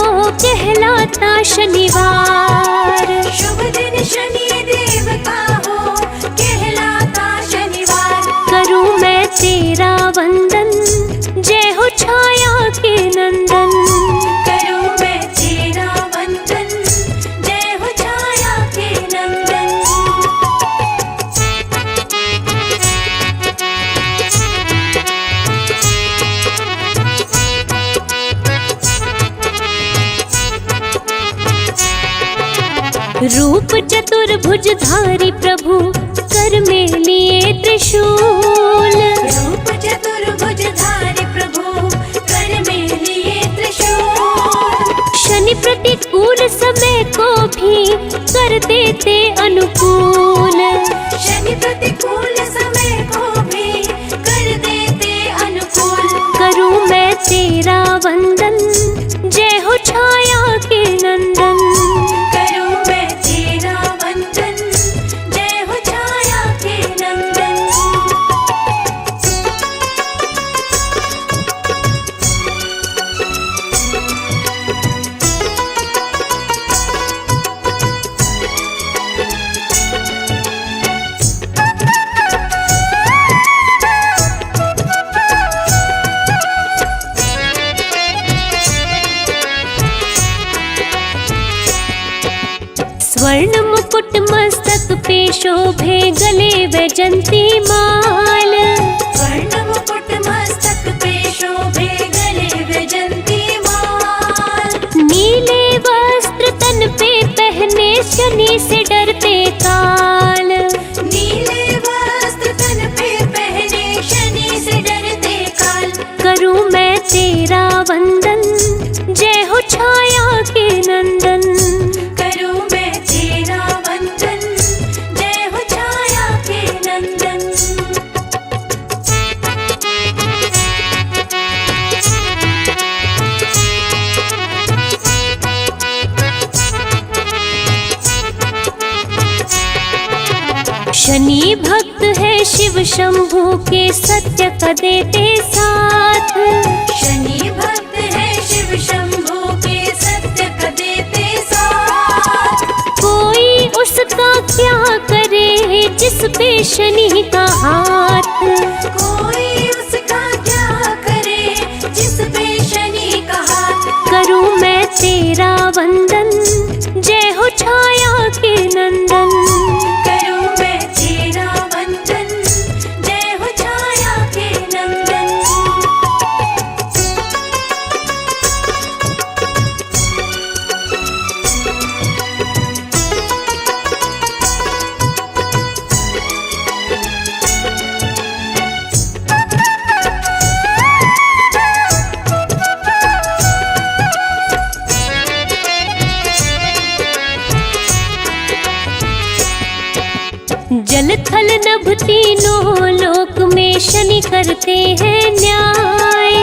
कहलाता शनिवार। शुभ दिन शनि देव का हो कहलाता शनिवार। करूं मैं तेरा वंदन, जय हो छाया के नंदन। करूं मैं तेरा वंदन, जय हो छाया के नंदन। रूप चतुर्भुजधारी प्रभु कर में लिए त्रिशूल। रूप चतुर्भुजधारी प्रभु कर में लिए त्रिशूल। शनि प्रतिकूल समय को भी कर देते अनुकूल। शनि प्रतिकूल समय को भी कर देते अनुकूल। करूं मैं तेरा वंदन, जय हो छाया के नंदन। करूं मैं तेरा वंदन, जय हो छाया के नंदन। स्वर्ण मुकुट मस्तक पे शोभे, गले वैजंती माल। स्वर्ण मुकुट मस्तक पे शोभे, गले वैजंती माल। नीले वस्त्र तन पे पहने, शनि से डरते काल। नीले वस्त्र तन पे पहने, शनि से डरते काल। करूं मैं तेरा वंदन, जय हो छाया के नंदन। करूं मैं तेरा वंदन, जय हो छाया के नंदन। शनि भक्त है शिव शंभू के, सत्य का देते साथ। शनि भक्त है शिव शंभू के, सत्य का देते साथ। कोई उसका क्या करे, जिस पे शनि का हाथ। कोई उसका क्या करे, जिस पे शनि का हाथ। करूं मैं तेरा वंदन, जय हो छाया के नंदन। करूं मैं तेरा वंदन, जय हो छाया के नंदन। जल थल नभ तीनों लोक में शनि करते हैं न्याय।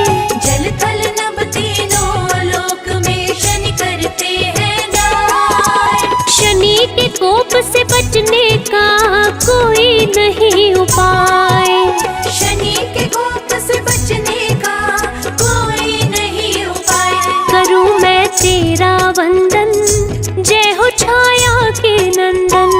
जल थल नभ तीनों लोक में शनि करते हैं न्याय। शनि के कोप से बचने का कोई नहीं उपाय। शनि के कोप से बचने का कोई नहीं उपाय। करूं मैं तेरा वंदन, जय हो छाया के नंदन।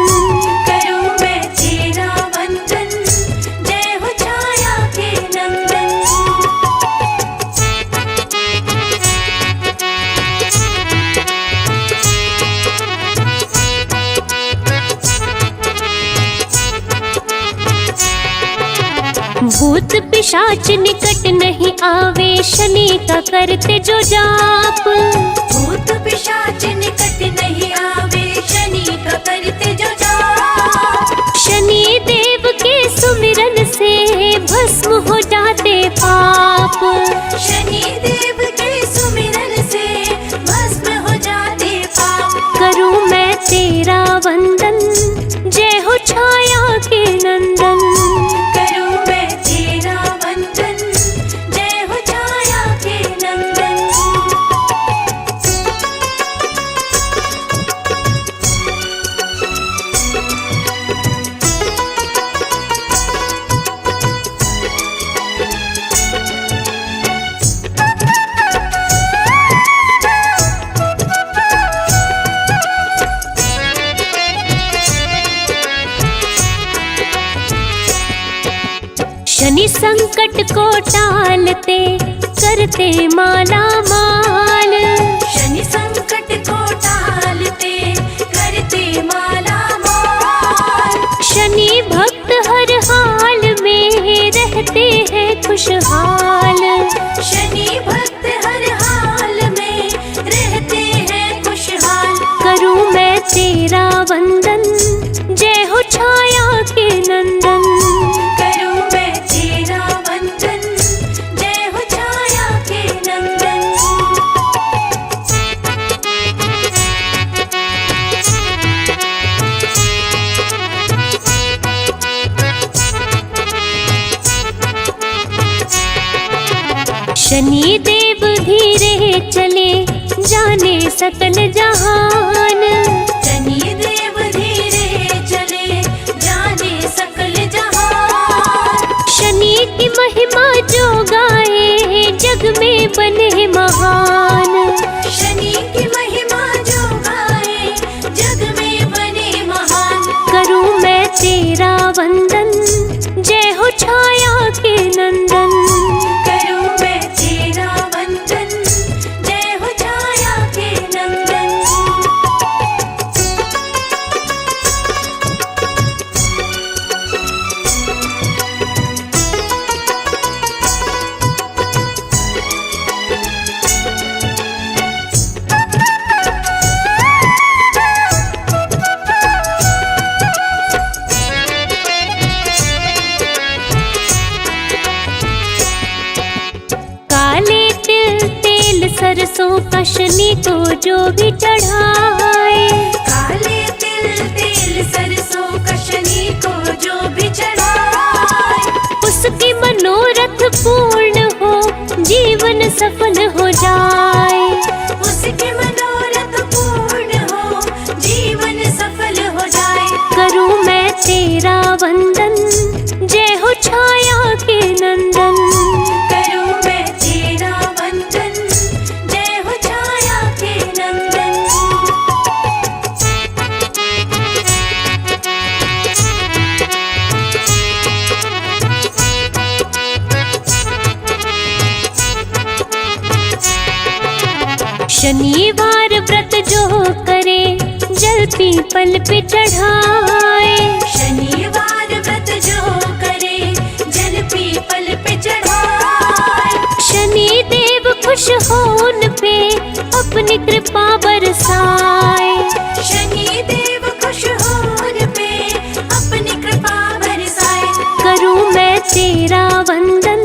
भूत पिशाच निकट नहीं आवे, शनि का करते जो जाप। भूत पिशाच निकट नहीं आवे, शनि का करते जो जाप। शनि देव के सुमिरन से भस्म हो जाते पाप। शनि देव के सुमिरन से भस्म हो जाते पाप। करूं मैं तेरा वंदन, जय हो छाया के नंदन। करूं मैं तेरा वंदन, जय हो छाया के नंदन। शनि संकट को टालते, करते माला माल। शनि संकट को टालते, करते माला माल। शनि भक्त हर हाल में रहते हैं खुशहाल। शनि भक्त हर हाल में रहते हैं खुशहाल। करूं मैं तेरा वंदन, जय हो छाया के नंदन। करूं मैं तेरा वंदन, जय हो छाया के नंदन। शनि देव धीरे चले, जाने सकल जहान। शनि देव धीरे चले, जाने सकल जहान। शनि की महिमा जो गाए, जग में बने महान। शनि की महिमा जो गाए, जग में बने महान। करूं मैं तेरा वंदन, जय हो छाया के नंदन। करूं मैं तेरा वंदन, जय हो छाया के नंदन। काले तिल तेल सरसों का शनि को जो भी चढ़ाए। काले तिल तेल सरसों का शनि को जो भी चढ़ाए। उसकी मनोरथ पूर्ण हो, जीवन सफल हो जाए। उसके मनोरथ पूर्ण हो, जीवन सफल हो जाए। करूं मैं तेरा वंदन, जय हो छाया के नंदन। करूं मैं तेरा वंदन, जय हो छाया के नंदन। शनिवार व्रत जो करे, जल पीपल पे चढ़ाए। शनिवार व्रत जो करे, जल पीपल पे चढ़ाए। शनि देव खुश हो उन पे, अपनी कृपा बरसाए। शनि देव खुश हो उन पे, अपनी कृपा बरसाए। करूं मैं तेरा वंदन,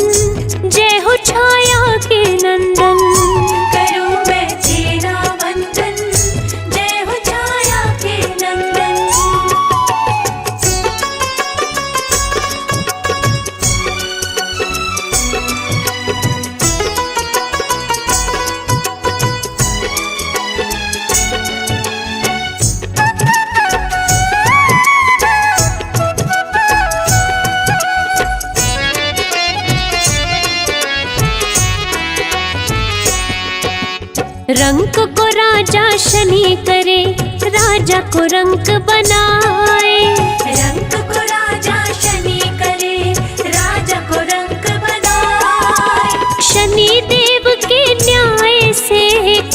जय हो छाया के नंदन। करूं मैं तेरा वंदन, जय हो छाया के नंदन। रंक को राजा शनि करे, राजा को रंक बनाए। रंक को राजा शनि करे, राजा को रंक बनाए। शनि देव के न्याय से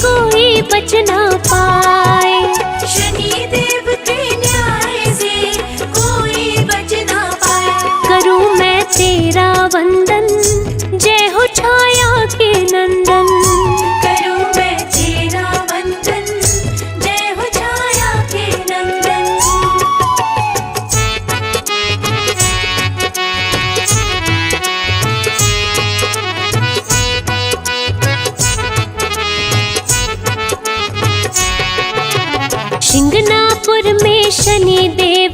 कोई बच ना पाए। शनि देव के न्याय से कोई बच ना पाए। करूं मैं तेरा वंदन,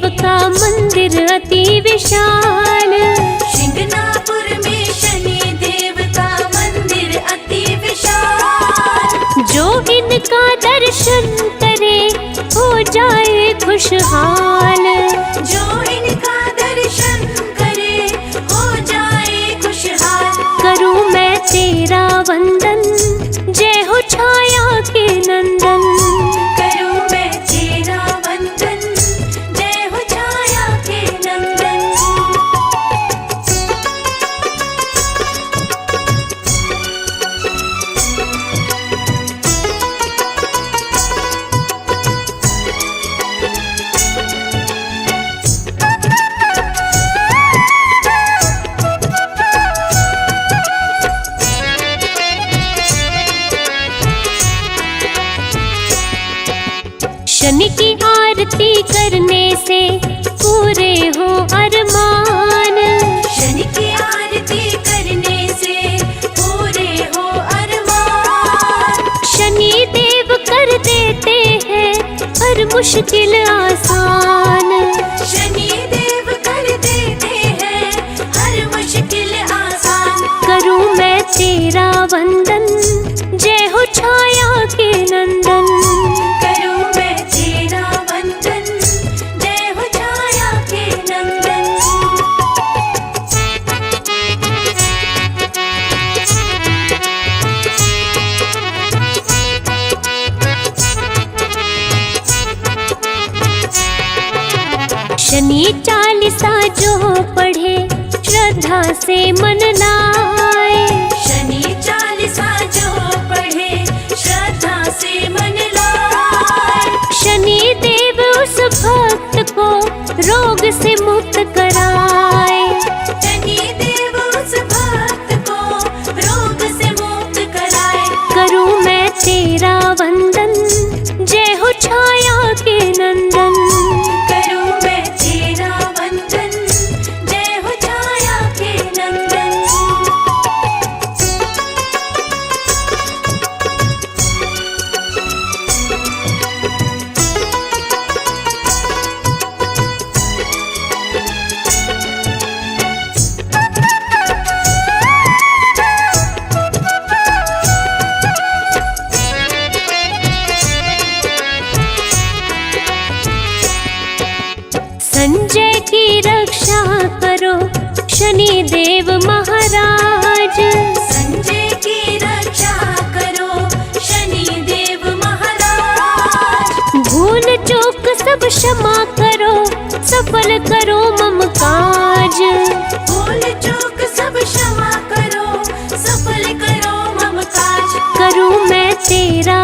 देव का मंदिर अति विशाल। शिंगणापुर में शनि देव का मंदिर अति विशाल। जो इनका दर्शन करे हो जाए खुशहाल। जो इनका दर्शन करे हो जाए खुशहाल। करूं मैं तेरा वंदन, जय हो छाया के नंदन। करूं मैं तेरा वंदन, जय हो छाया के नंदन। शनि की आरती करने से पूरे हो अरमान। शनि की आरती करने से पूरे हो अरमान। शनि देव कर देते हैं हर मुश्किल आसान। शनि देव कर देते हैं हर मुश्किल आसान। करूं मैं तेरा वंदन, जय हो छाया के नंदन। करूं मैं तेरा वंदन, जय हो छाया के नंदन। शनि चालीसा जो पढ़े श्रद्धा से मन लाए। शनि चालीसा जो पढ़े श्रद्धा से मन लाए। शनि देव उस भक्त को रोग से मुक्त कराए। शनि देव उस भक्त को रोग से मुक्त कराए। करूं मैं तेरा वंदन, जय हो छाया के नंदन। करूं मैं तेरा वंदन, जय हो छाया के नंदन। संजय की रक्षा करो शनि देव महाराज। संजय की रक्षा करो शनि देव महाराज। भूल चूक सब क्षमा करो, सफल करो मम काज। भूल चूक सब क्षमा करो, सफल करो मम काज। करूं मैं तेरा